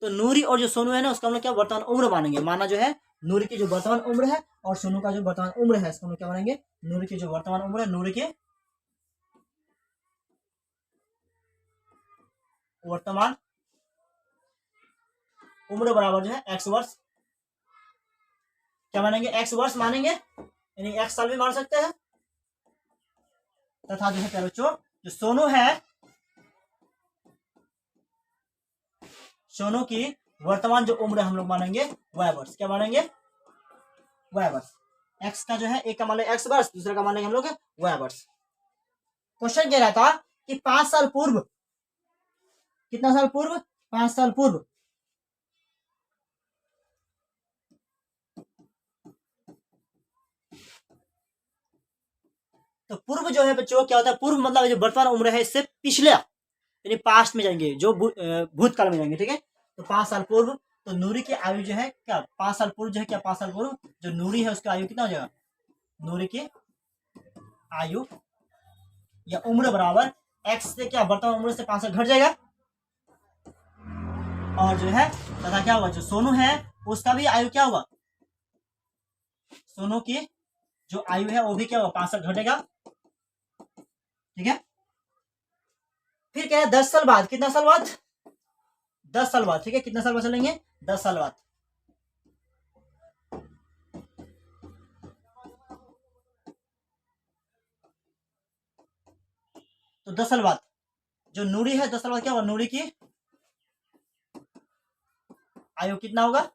तो नूरी और जो सोनू है ना उसका हम लोग क्या वर्तमान उम्र मानेंगे। माना जो है नूरी की जो वर्तमान उम्र है और सोनू का जो वर्तमान उम्र है इसको हम लोग क्या मानेंगे, नूरी की जो वर्तमान उम्र है, नूरी के वर्तमान उम्र बराबर जो है x वर्ष क्या मानेंगे, x वर्ष मानेंगे, यानी x साल भी मान सकते हैं। तथा जो है प्यारे बच्चों जो सोनू है, सोनू की वर्तमान जो उम्र हम लोग मानेंगे y वर्ष। क्या मानेंगे, वाई वर्ष। एक्स का जो है एक का मान लो एक्स वर्ष, दूसरा का मान लेंगे हम लोग वाई वर्ष। क्वेश्चन कह रहा था कि 5 साल पूर्व, कितना साल पूर्व, 5 साल पूर्व तो पूर्व जो है बच्चों क्या होता है, पूर्व मतलब जो वर्तमान उम्र है इससे पिछले यानी पास्ट में जाएंगे, जो भूतकाल में जाएंगे, ठीक है। तो 5 साल पूर्व, तो नूरी की आयु जो है क्या 5 साल पूर्व जो है क्या 5 साल पूर्व जो नूरी है उसका आयु कितना हो जाएगा, नूरी की आयु या उम्र बराबर एक्स से क्या वर्तमान उम्र से 5 साल घट जाएगा। और जो है तथा क्या होगा, जो सोनू है उसका भी आयु क्या होगा, सोनू की जो आयु है वो भी क्या होगा 5 साल घटेगा, ठीक है। फिर क्या है 10 साल बाद, कितना साल बाद, 10 साल बाद, ठीक है। कितना साल बाद चलेंगे, 10 साल बाद। तो 10 साल बाद जो नूरी है 10 साल बाद क्या होगा, नूरी की आयु कितना होगा,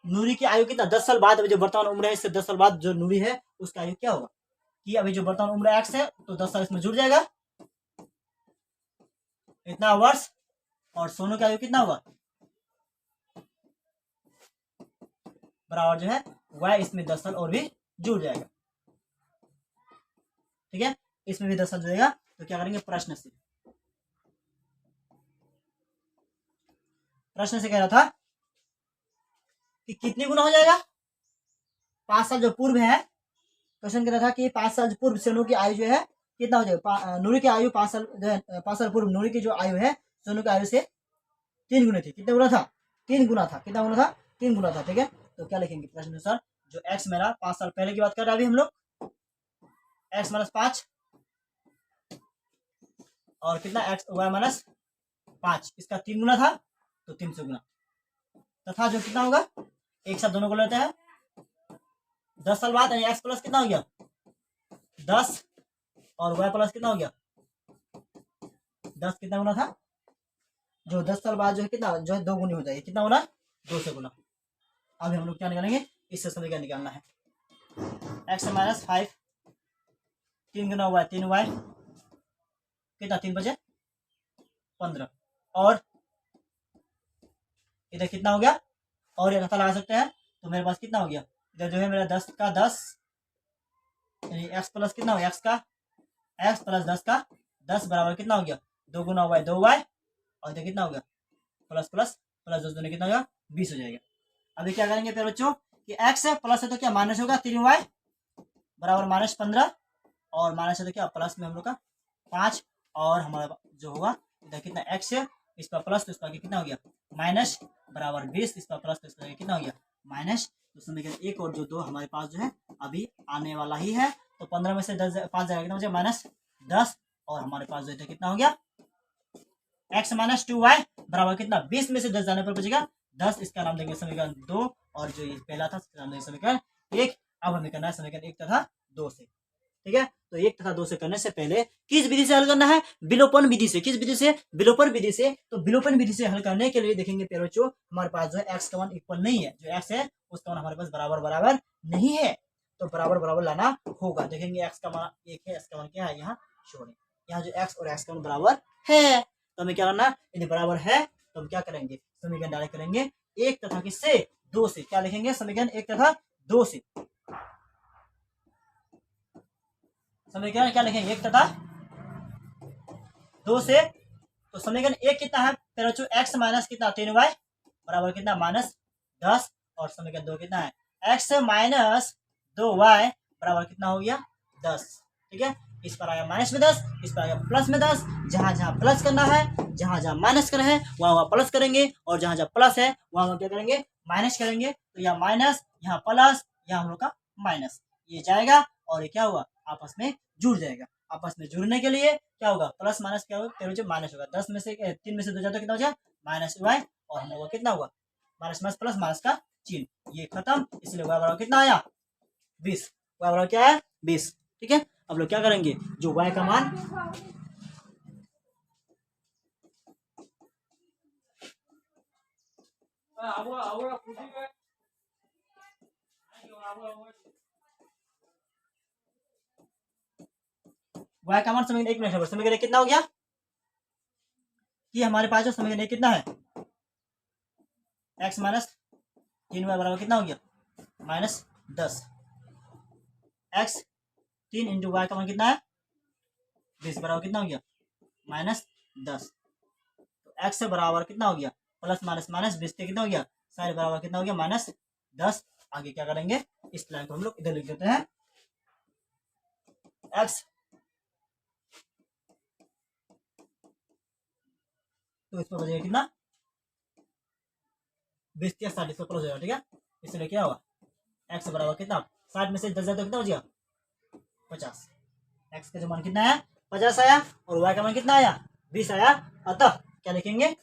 नूरी की आयु कितना 10 साल बाद, अभी जो वर्तमान उम्र है इससे 10 साल बाद जो नूरी है उसका आयु क्या होगा, कि अभी जो वर्तमान उम्र एक्स है तो 10 साल इसमें जुड़ जाएगा इतना वर्ष, और सोनू का आयु कितना होगा बराबर जो है वाई, इसमें 10 साल और भी जुड़ जाएगा, ठीक है। इसमें भी 10 साल जुड़ेगा। तो क्या करेंगे, प्रश्न से, प्रश्न से कह रहा था कि कितने गुना हो जाएगा, 5 साल जो पूर्व है, क्वेश्चन कह रहा था कि 5 साल पूर्व सोनू की आयु जो है कितना हो जाएगा, नूरी की आयु 5 साल जो है 5 साल पूर्व नूरी की जो आयु है सोनू की आयु से 3 गुना थी, कितना गुना था, 3 गुना था, कितना गुना था, 3 गुना था, ठीक है। तो क्या लिखेंगे प्रश्न अनुसार, जो एक्स मेरा 5 साल पहले की बात कर रहे हैं अभी हम लोग, एक्स माइनस 5 और कितना एक्स वाई माइनस 5, इसका 3 गुना था तो 300 गुना, तथा जो कितना होगा, एक साथ दोनों को लेते हैं 10 साल बाद, यानी एक्स प्लस कितना हो गया 10 और वाई प्लस कितना हो गया 10, कितना गुना था, जो 10 साल बाद जो है कितना जो है 2 गुनी हो जाएगी, कितना गुना 200 गुना। अब हम लोग क्या निकालेंगे, इससे समीकरण निकालना है, एक्स माइनस 5 3 गुना वाई 3 वाई कितना 3 बजे 15, और इधर कितना हो गया, और ये पता लगा सकते हैं। तो मेरे पास कितना हो गया, इधर जो है मेरा 10 का 10 यानी एक्स प्लस कितना हो गया, एक्स प्लस 10 का 10 बराबर कितना हो गया 2 गुना वाई 2 वाई, और इधर कितना हो गया प्लस प्लस प्लस 10 दूनी कितना हो गया 20 हो जाएगा। अभी क्या करेंगे फिर बच्चों कि एक्स है प्लस है तो क्या माइनस होगा 3 वाई बराबर माइनस 15, और माइनस है तो क्या प्लस में हम लोग का 5, और हमारा जो होगा इधर कितना एक्स है, इस पर प्लस तो इस पर कितना हो गया माइनस बराबर 20, इस पर प्लस तो इस पर कितना हो गया माइनस। तो समीकरण 1 और जो 2 हमारे पास जो है अभी आने वाला ही है। तो 15 में से 10 5 जाएगा कितना हो जाएगा माइनस 10, और हमारे पास जो है कितना हो गया एक्स माइनस 2 वाई बराबर कितना 20 में से 10 जाने पर बचेगा 10, इसका नाम देंगे समीकरण 2, और जो ये पहला था इसका नाम देंगे समीकरण 1। अब हमें करना है समीकरण 1 तथा 2 से, ठीक है। तो 1 तथा 2 से करने से पहले किस विधि से हल करना है, विलोपन विधि से, किस विधि से, विलोपन विधि से। तो विलोपन विधि से हल करने के लिए देखेंगे प्यारे बच्चों हमारे पास जो है एक्स का मान इक्वल नहीं है, जो एक्स है उसका मान हमारे पास बराबर बराबर नहीं है, तो बराबर बराबर लाना होगा। देखेंगे एक्स का मान 1 है, एक्स का मान क्या है यहाँ शोर है, यहाँ जो एक्स और एक्स का मान बराबर है, तो हमें क्या करना, यदि बराबर है तो हम क्या करेंगे समीकरण डायरेक्ट करेंगे 1 तथा किससे 2 से, क्या लिखेंगे समीकरण 1 तथा 2 से, समीकरण क्या लिखेंगे 1 तथा 2 से। तो समीकरण 1 कितना है तेरा बच्चों एक्स माइनस कितना 3 वाई बराबर कितना माइनस 10, और समीकरण 2 कितना है एक्स माइनस 2 वाई बराबर कितना हो गया 10, ठीक है। इस पर आया माइनस में 10, इस पर आया प्लस में 10, जहां जहां प्लस करना है जहां जहां माइनस करना है वहां वहां प्लस करेंगे, और जहां जहां प्लस है वहां वहां क्या करेंगे माइनस करेंगे। तो यहाँ माइनस यहाँ प्लस यहाँ हम लोग का माइनस, ये जाएगा और ये क्या होगा आपस में जुड़ जाएगा। आपस में जुड़ने के लिए क्या होगा प्लस माइनस क्या होगा तेरे माइनस होगा, 10 में से 3 में से 2 जाता कितना हो जाए माइनस वाई, और हम लोग कितना हुआ माइनस माइनस प्लस माइनस का चिन्ह ये खत्म, इसलिए वाई बराबर कितना आया 20, वाई बराबर क्या है 20, ठीक है। अब लोग क्या करेंगे जो वाई का मान y का मान समीकरण 1 में रखना, समीकरण 1 कितना हो गया कि हमारे पास जो समीकरण 1 कितना है x माइनस 3y बराबर कितना हो गया -10। x 3 इंटू वाई का मान कितना है 20 बराबर कितना हो गया -10। तो x से बराबर कितना हो गया प्लस माइनस माइनस 20 कितना हो गया सारे बराबर कितना हो गया -10। आगे क्या करेंगे इस लाइन को हम लोग इधर लिख देते हैं x, तो इस पर बचेगा कितना 20 या 60 प्लस हो जाएगा, ठीक है। इसलिए क्या होगा x बराबर कितना 60 में से 10 जाए तो कितना हो जाएगा 50। x का जो मान कितना है 50 आया और y का मान कितना आया 20 आया। अतः क्या लिखेंगे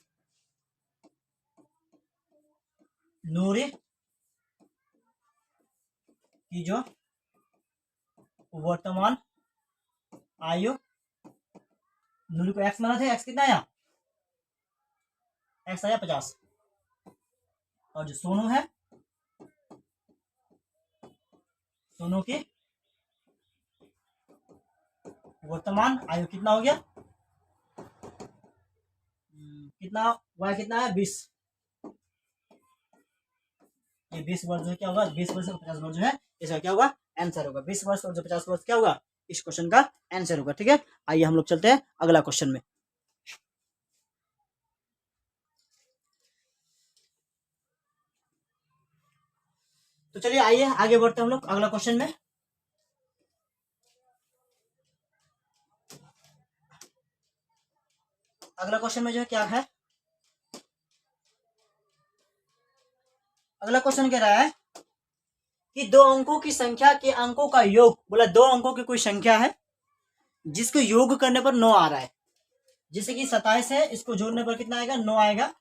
नूरी की जो वर्तमान आयु, नूरी को x माना था, x कितना आया x आया 50 और जो सोनू है सोनू की वर्तमान आयु कितना हो गया कितना y कितना है 20। ये 20 वर्ष जो क्या होगा 20 वर्ष और 50 वर्ष जो है इसका क्या होगा आंसर होगा 20 वर्ष और जो 50 वर्ष क्या होगा इस क्वेश्चन का आंसर होगा, ठीक है। आइए हम लोग चलते हैं अगला क्वेश्चन में। तो चलिए आइए आगे बढ़ते हैं हम लोग अगला क्वेश्चन में। अगला क्वेश्चन में जो है क्या है, अगला क्वेश्चन कह रहा है कि दो अंकों की संख्या के अंकों का योग, बोला दो अंकों की कोई संख्या है जिसको योग करने पर 9 आ रहा है, जैसे कि 27 है इसको जोड़ने पर कितना आएगा 9 आएगा,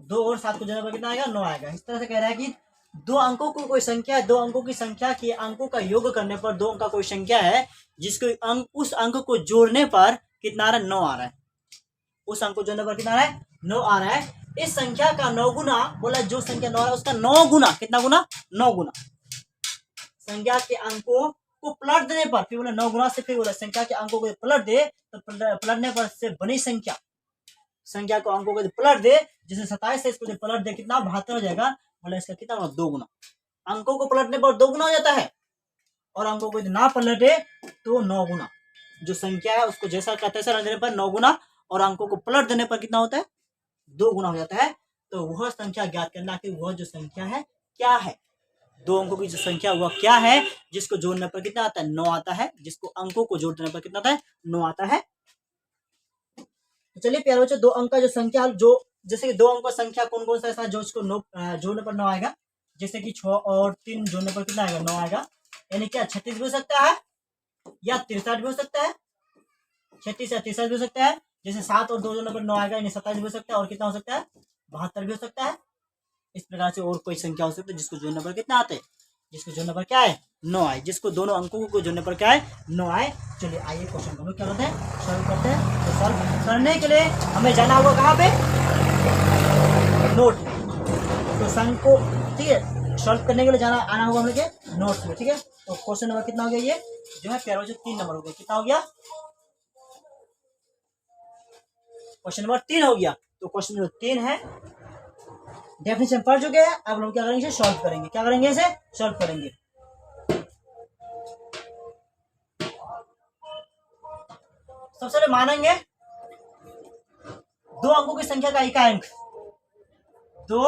2 और 7 को जोड़ने पर कितना आएगा 9 आएगा। इस तरह से कह रहा है कि दो अंकों को कोई संख्या है, दो अंकों की संख्या के अंकों का योग करने पर दो अंक का कोई संख्या है जिसको अंक उस अंक को जोड़ने पर कितना आ रहा है 9 आ रहा है, उस अंक को जोड़ने पर कितना आ रहा है 9 आ रहा है। इस संख्या का 9 गुना, बोला जो संख्या 9 आ रहा है उसका 9 गुना, कितना गुना 9 गुना संख्या के अंकों को पलट देने पर, फिर बोला 9 गुना से फिर बोला संख्या के अंकों को पलट दे तो पलटने पर से बनी संख्या को अंकों को पलट दे, जैसे 27 है इसको जो पलट दे कितना 72 हो जाएगा, बोला इसका कितना होगा 2 गुना। अंकों को पलटने पर 2 गुना हो जाता है और अंकों को ना पलटे तो 9 गुना, जो संख्या है उसको जैसा का तैसा रख देने पर 9 गुना और अंकों को पलट देने पर कितना होता है 2 गुना हो जाता है। तो वह संख्या ज्ञात करना कि वह जो संख्या है क्या है, दो अंकों की जो संख्या वह क्या है जिसको जोड़ने पर कितना आता है 9 आता है, जिसको अंकों को जोड़ देने पर कितना आता है 9 आता है। तो चलिए प्यारे बच्चों दो अंक का जो संख्या जो जैसे कि दो अंक का संख्या कौन कौन सा ऐसा जो इसको जोड़ने पर 9 आएगा, जैसे कि 6 और 3 जोड़ने पर कितना आएगा 9 आएगा, यानी क्या 36 भी हो सकता है या 63 भी हो सकता है, 36 या 63 भी हो सकता है, जैसे 7 और 2 जोड़ने पर 9 आएगा यानी 27 भी हो सकता है और कितना हो सकता है 72 भी हो सकता है। इस प्रकार से और कोई संख्या हो सकती है जिसको जोड़ने पर कितना आते हैं, जिसको जोड़ने पर क्या है 9 आए, जिसको दोनों अंकों को जोड़ने पर क्या है 9 आए। चलिए आइए क्वेश्चन को क्या करते हैं सॉल्व करते हैं। तो सॉल्व करने के लिए हमें जाना होगा कहाँ पे नोट, तो संख्या को ठीक है सॉल्व करने के लिए जाना आना होगा हमें नोट्स में, ठीक है। तो क्वेश्चन नंबर कितना हो गया ये जो है प्यारे बच्चों 3 नंबर हो गया, कितना हो गया क्वेश्चन नंबर 3 हो गया। तो क्वेश्चन नंबर 3 है डेफिनेशन पढ़ चुके हैं, अब हम क्या करेंगे इसे सॉल्व करेंगे, क्या करेंगे इसे सॉल्व करेंगे। सबसे पहले मानेंगे दो अंकों की संख्या का इकाई अंक, दो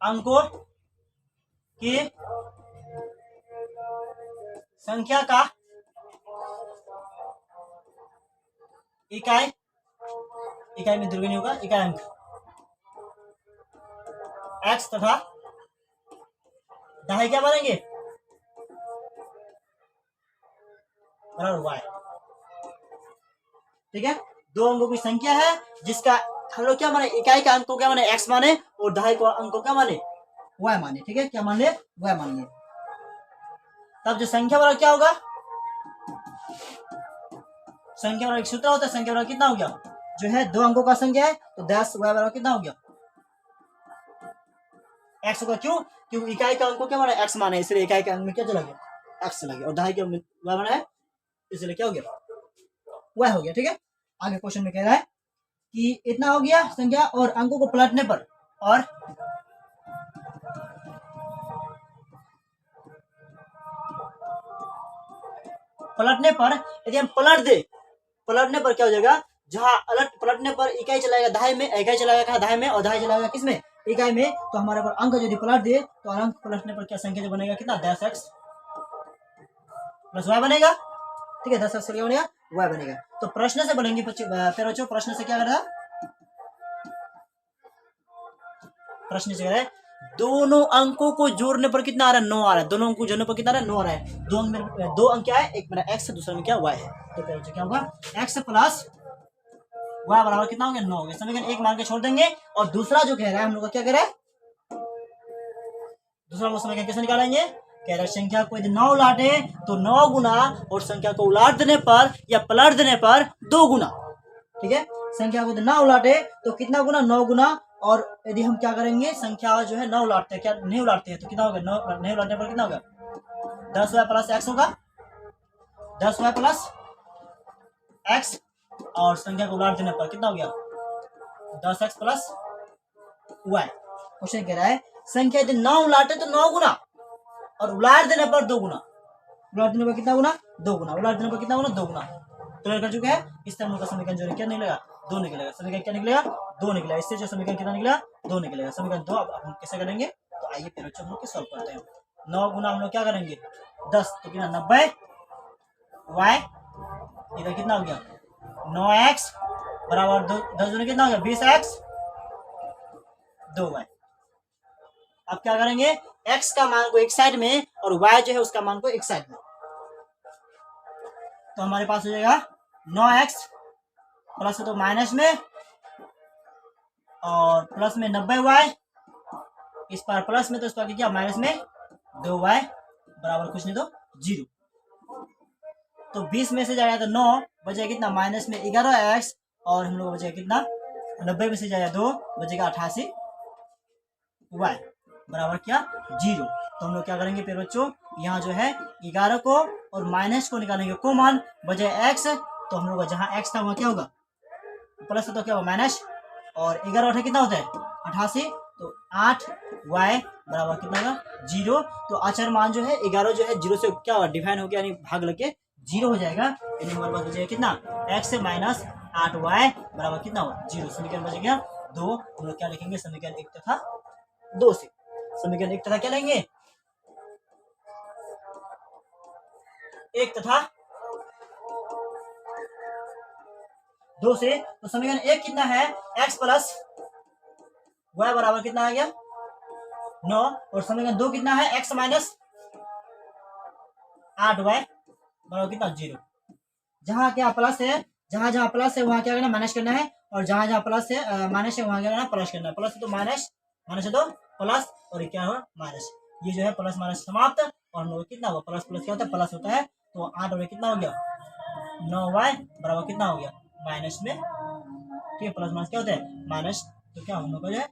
अंकों की संख्या का इकाई, इकाई में द्विगुणी होगा इकाई अंक x तथा दाहिने क्या मानेंगे बराबर y, ठीक है। दो अंकों की संख्या है जिसका हम लोग क्या माने इकाई का अंक को क्या माने x माने और दाहिने को अंक को क्या माने y माने, ठीक है क्या मान ले y मान ले। तब जो संख्या वाला क्या होगा संख्या वाला एक सूत्र होता है, संख्या वाला कितना हो गया जो है दो अंकों का संख्या है तो 10 y बराबर कितना हो गया एक्स होगा, क्यों? क्योंकि इकाई का अंक को क्या माना है? एक्स माना है, इसलिए इकाई के अंक में क्या चला गया? एक्स चला गया। और दहाई के अंक में वाई माना है, इसलिए क्या हो गया? वाई हो गया। ठीक है, आगे क्वेश्चन में कह रहा है कि इतना हो गया संख्या, और अंकों को पलटने पर, और पलटने पर यदि हम पलट दे, पलटने पर क्या हो जाएगा? जहां पलटने पर इकाई चलाएगा दहाई में, इकाई चलाएगा कहाँ? दहाई में, और दहाई चलाएगा किसमें? इकाई में। तो हमारे पर अंक यदि पलट दे तो अंक पलटने पर क्या संख्या जो बनेगा? कितना? 10x प्लस वाई बनेगा। ठीक है, 10x क्या बनेगा? वाई बनेगा। तो प्रश्न से बनेंगे फिर बच्चों, प्रश्न से क्या कर रहा है? प्रश्न से कह रहा है दोनों अंकों को जोड़ने पर कितना आ रहा है? 9 आ रहा है। दोनों अंकों को जोड़ने पर कितना आ रहा है? 9 आ रहा है। दो अंक क्या है? एक मेरा x है, दूसरा में क्या? y है। तो क्या होगा? x प्लस y बराबर कितना हो गया? 9 हो गया। समीकरण 1 मान के छोड़ देंगे। और दूसरा जो कह रहा है हम लोग का क्या कह रहा है? दूसरा हम समीकरण कैसे निकालेंगे? कह रहा है संख्या को यदि 9 उलाटे तो 9 गुना, और संख्या को उलाट देने पर या पलट देने पर 2 गुना। ठीक है, संख्या को यदि 9 उलाटे तो कितना गुना? 9 गुना। और यदि हम क्या करेंगे? संख्या जो है 9 उलाटते हैं, क्या नहीं उलाटते हैं, तो कितना होगा? 9 नहीं उलाटने पर कितना होगा? 10y प्लस x होगा। 10y प्लस x, और संख्या को उलाट देने पर कितना हो गया? 10x plus y। क्वेश्चन कह रहा है संख्या यदि 9 उलाटे तो 9 गुना, और उलाट देने पर 2 गुना। उलाट देने पर कितना गुना? 2 गुना। उलाट देने पर कितना गुना? 2 गुना। क्लियर कर चुके हैं? इस तरह का समीकरण जो है क्या निकलेगा? 2 निकलेगा। समीकरण क्या निकलेगा? 2 निकलेगा। इससे जो समीकरण कितना निकला? 2 निकलेगा। समीकरण 2 अब हम कैसे करेंगे? तो आइए फिर हम लोग सॉल्व करते हैं। 9 गुना हम लोग क्या करेंगे? 10, तो कितना? 90 y, इधर कितना हो गया? 9x बराबर 10 गुना कितना हो गया? 20x 2y। अब क्या करेंगे? x का मान को एक साइड में, और y जो है उसका मान को एक साइड में। तो हमारे पास हो जाएगा 9x प्लस तो माइनस में, और प्लस में 90y, इस पर प्लस में तो इस पर क्या? माइनस में 2y बराबर कुछ नहीं तो 0। तो 20 में से जाएगा तो 9 बचेगा कितना? माइनस में 11x, और हम लोग बचेगा कितना? 90 में से जाएगा 2 बचेगा 88y बराबर क्या? 0। तो हम लोग क्या करेंगे फिर बच्चों? यहाँ जो है 11 को और माइनस को निकालेंगे कॉमन, बजाय x। तो हम लोग जहाँ x था वहाँ क्या होगा? प्लस तो क्या होगा? माइनस। और 11 8 कितना होता है? 88। तो 8y बराबर कितना होगा? 0। तो अचर मान जो है 11 जो है 0 से क्या होगा? डिवाइड होकर यानी भाग लगे 0 हो जाएगा। यानी हमारे पास बचेगा कितना? x माइनस 8y बराबर कितना होगा? 0। समीकरण बच गया 2। हम लोग क्या लिखेंगे? समीकरण 1 तथा 2 से। समीकरण 1 तथा क्या लेंगे? 1 तथा 2 से। तो समीकरण 1 कितना है? x प्लस y बराबर कितना आ गया? 9। और समीकरण 2 कितना है? x माइनस 8y बराबर कितना? 0। जहां क्या प्लस है, जहां जहां प्लस है वहां क्या करना? माइनस करना है। और जहां जहां प्लस है माइनस है वहां क्या करना? प्लस करना है। प्लस है तो माइनस, माइनस है तो प्लस, और क्या हुआ? माइनस। ये जो है प्लस माइनस समाप्त। और हम लोग कितना हुआ? प्लस प्लस क्या होता है? प्लस होता है। तो 8 और कितना हो गया? 9y बराबर कितना हो गया? माइनस में। ठीक है, प्लस माइनस क्या होता है? माइनस। तो क्या हम लोग का जो है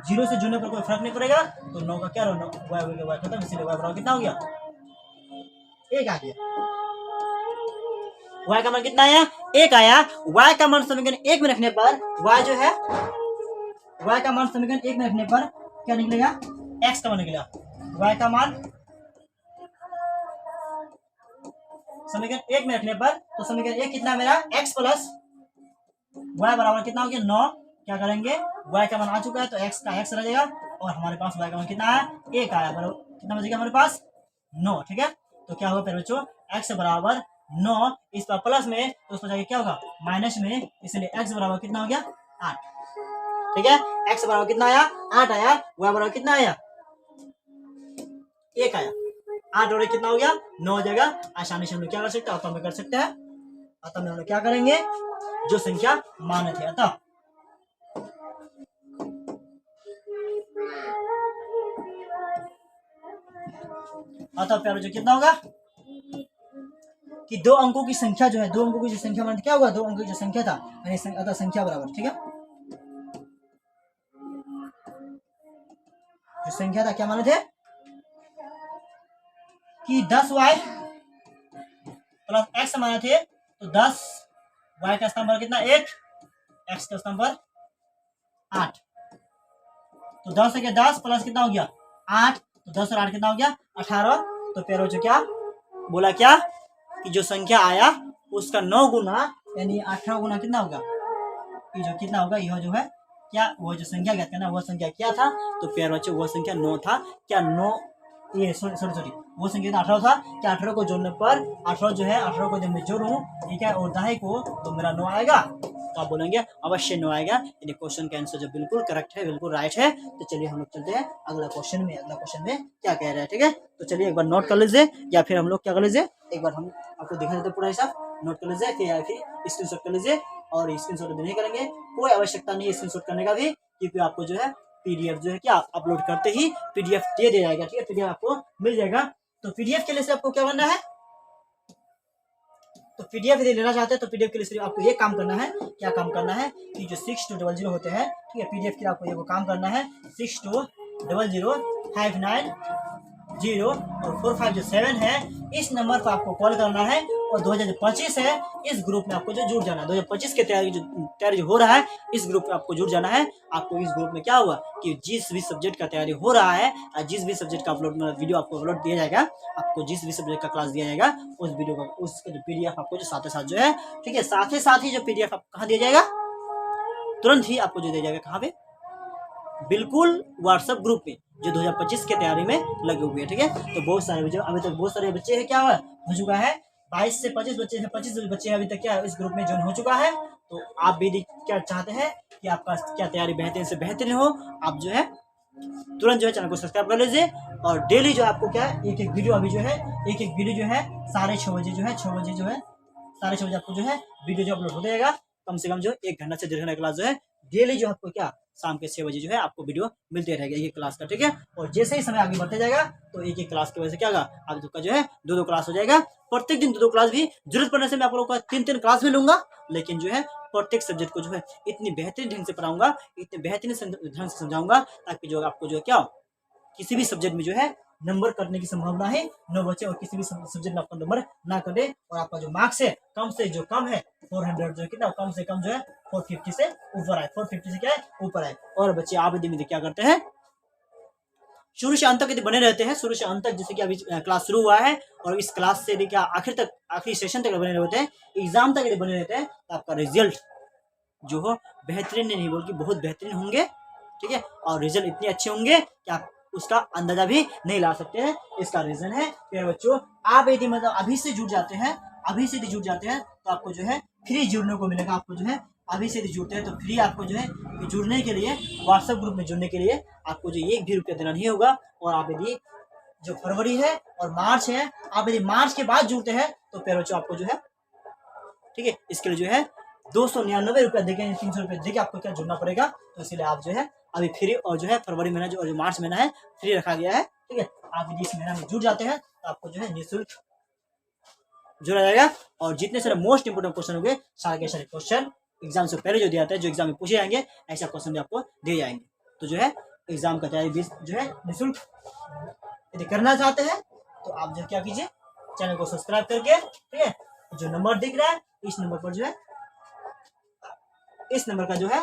0 से जुड़ने पर कोई फर्क नहीं पड़ेगा। तो 9 का क्या रहा? y हो गया, y खत्म। इसीलिए y बराबर कितना हो गया? 1 आ गया। y का मान कितना आया? 1 आया। y का मान समीकरण 1 में रखने पर y जो है, y का मान समीकरण 1 में रखने पर क्या निकलेगा? x का मान निकलेगा। y का मान समीकरण 1 में रखने पर, तो समीकरण 1 कितना मेरा? x प्लस y बराबर कितना हो गया? 9। क्या करेंगे? y का मान आ चुका है तो x का x रह जाएगा, और हमारे पास y का मान कितना आया? 1 आया। बराबर कितना बचेगा हमारे पास? 9। ठीक है, तो क्या होगा फिर बच्चों? x बराबर 9, इस पर प्लस में तो उस पर जाके क्या होगा? माइनस में। इसलिए x बराबर कितना हो गया? 8। ठीक है, x बराबर कितना आया? 8 आया। y बराबर कितना आया? 1 आया। 8 और 1 कितना हो गया? 9 हो जाएगा। आसानी से हम लोग क्या कर सकते हैं? अतः में कर सकते हैं। अतः में हम लोग क्या करेंगे? जो संख्या माने थे अतः प्यारो जो कितना होगा? कि 2 अंकों की संख्या जो है, 2 अंकों की जो संख्या माने क्या होगा? 2 अंकों की जो संख्या था यानी अतः संख्या बराबर। ठीक है, जो संख्या था क्या माने थे कि 10y प्लस x माने थे, तो 10y का स्तंभ कितना 1, x का स्तंभ 8, तो 10 के 10 प्लस कितना हो गया 8, तो 10 और 8 कितना हो गया 18। तो फिर जो क्या बोला क्या कि जो संख्या आया उसका 9 गुना यानी 18 गुना कितना होगा, ये जो कितना होगा, यह जो है क्या वो जो संख्या ज्ञात करना, वह संख्या क्या था, तो प्यारे बच्चों वह संख्या 9 था। क्या 9 ये सॉरी वो संख्या 18 था। क्या 18 को जोड़ने पर 18 जो है 18 को जब मैं जोड़ूं ठीक है और दाएं को तो मेरा 9 आएगा, तो आप बोलेंगे अवश्य 9 आएगा, यानी क्वेश्चन का आंसर जो बिल्कुल करेक्ट है, बिल्कुल राइट है। तो चलिए हम लोग चलते हैं अगला क्वेश्चन में। अगला क्वेश्चन में क्या कह रहा है, ठीक है। तो चलिए एक बार नोट कर लीजिए या फिर हम लोग क्या कर लीजिए, एक बार हम आपको दिखा देते पूरा हिसाब, नोट कर लीजिए फिर स्क्रीनशॉट कर लीजिए। और स्क्रीनशॉट नहीं करेंगे कोई आवश्यकता नहीं है स्क्रीनशॉट करने का भी, क्योंकि आपको जो है पीडीएफ जो है क्या अपलोड करते ही पीडीएफ दे दिया जाएगा, ठीक है, पीडीएफ आपको मिल जाएगा। तो पीडीएफ के लिए से आपको क्या करना है, तो पीडीएफ यदि लेना चाहते हैं तो पीडीएफ के लिए सिर्फ आपको ये काम करना है, क्या काम करना है कि जो 6200 होते हैं, ठीक है, पीडीएफ के लिए आपको ये काम करना है 620059 और 457 है, इस नंबर पर आपको कॉल करना है। और 2025 है, इस ग्रुप में आपको जो जुड़ जाना है, 2025 के तैयारी जो हो रहा है इस ग्रुप में आपको जुड़ जाना है। आपको इस ग्रुप में क्या हुआ कि जिस भी सब्जेक्ट का तैयारी हो रहा है, जिस भी सब्जेक्ट का अपलोड वीडियो आपको अपलोड दिया जाएगा, आपको जिस भी सब्जेक्ट का क्लास दिया जाएगा उस वीडियो का उसका जो पीडीएफ आपको जो साथ ही साथ जो है, ठीक है, साथ ही जो पीडीएफ आपको कहाँ दिया जाएगा, तुरंत ही आपको जो दिया जाएगा कहाँ पे, बिल्कुल व्हाट्सएप ग्रुप में जो 2025 के तैयारी में लगे हुए हैं, ठीक है। तो बहुत सारे बच्चे अभी तक बहुत सारे बच्चे हैं क्या हुआ हो चुका है, 22 से 25 बच्चे हैं, 25 बच्चे अभी तक क्या इस ग्रुप में ज्वाइन हो चुका है। तो आप भी क्या चाहते हैं कि आपका क्या तैयारी बेहतरीन से बेहतरीन हो, आप जो है तुरंत जो है चैनल को सब्सक्राइब कर लीजिए। और डेली जो आपको क्या एक वीडियो अभी जो है एक वीडियो जो है 6:30 बजे जो है 6 बजे जो है 6:30 बजे आपको जो है वीडियो जो अपलोड हो जाएगा, कम से कम जो 1 घंटा से 1.5 घंटा क्लास जो है डेली जो आपको क्या शाम के 6 बजे जो है आपको वीडियो मिलते रहेगा एक क्लास का, ठीक है। और जैसे ही समय आगे बढ़ते जाएगा तो एक क्लास की वजह से क्या होगा, आप लोग का जो है 2 क्लास हो जाएगा। प्रत्येक दिन 2 क्लास भी जरूरत पड़ने से मैं आप लोग का 3 क्लास भी लूंगा, लेकिन जो है प्रत्येक सब्जेक्ट को जो है इतनी बेहतरीन ढंग से पढ़ाऊंगा, इतने बेहतरीन ढंग से समझाऊंगा, ताकि जो आपको जो है क्या किसी भी सब्जेक्ट में जो है नंबर करने की संभावना है न बचे, और किसी भी सब्जेक्ट में आपका नंबर ना करे, और आपका जो मार्क्स है कम से जो कम है 400 जो कितना कम से कम जो है 450 से ऊपर आए, 450 से क्या है ऊपर आए। और बच्चे आप यदि क्या करते हैं शुरू से अंत तक यदि बने रहते हैं, शुरू से अंत तक, जैसे कि अभी क्लास शुरू हुआ है और इस क्लास से क्या आखिर तक आखिरी सेशन तक बने रहते हैं, एग्जाम तक यदि बने रहते हैं, तो आपका रिजल्ट जो हो बेहतरीन नहीं बोल बहुत बेहतरीन होंगे, ठीक है। और रिजल्ट इतने अच्छे होंगे कि आप उसका अंदाजा भी नहीं ला सकते हैं। इसका रीजन है प्यारे बच्चों, आप यदि मतलब अभी से जुड़ जाते हैं, अभी से यदि जुड़ जाते हैं तो आपको जो है फ्री जुड़ने को मिलेगा। आपको जो है अभी से यदि जुड़ते हैं तो फ्री आपको जो है जुड़ने के लिए व्हाट्सएप ग्रुप में जुड़ने के लिए आपको जो 1 भी रुपया देना नहीं होगा। और आप यदि जो फरवरी है और मार्च है, आप यदि मार्च के बाद जुड़ते हैं तो प्यारे बच्चों आपको जो है, ठीक है, इसके लिए जो है 299 रुपया देके 300 रुपये देके आपको क्या जुड़ना पड़ेगा। तो इसलिए आप जो है अभी फ्री, और जो है फरवरी महीना जो मार्च महीना है फ्री रखा गया है, ठीक है। आप यदि इस महीना में जुड़ जाते हैं तो आपको जो है निःशुल्क जुड़ा जाएगा। और जितने सारे मोस्ट इंपोर्टेंट क्वेश्चन होंगे सारे के सारे क्वेश्चन एग्जाम से पहले जो दिया जाता है, जो एग्जाम में पूछे जाएंगे, ऐसा क्वेश्चन भी आपको दिए जाएंगे। तो जो है एग्जाम का तैयारी भी जो है निःशुल्क यदि करना चाहते हैं तो आप जो क्या कीजिए, चैनल को सब्सक्राइब करके, ठीक है, जो नंबर दिख रहा है इस नंबर पर जो है इस नंबर का जो है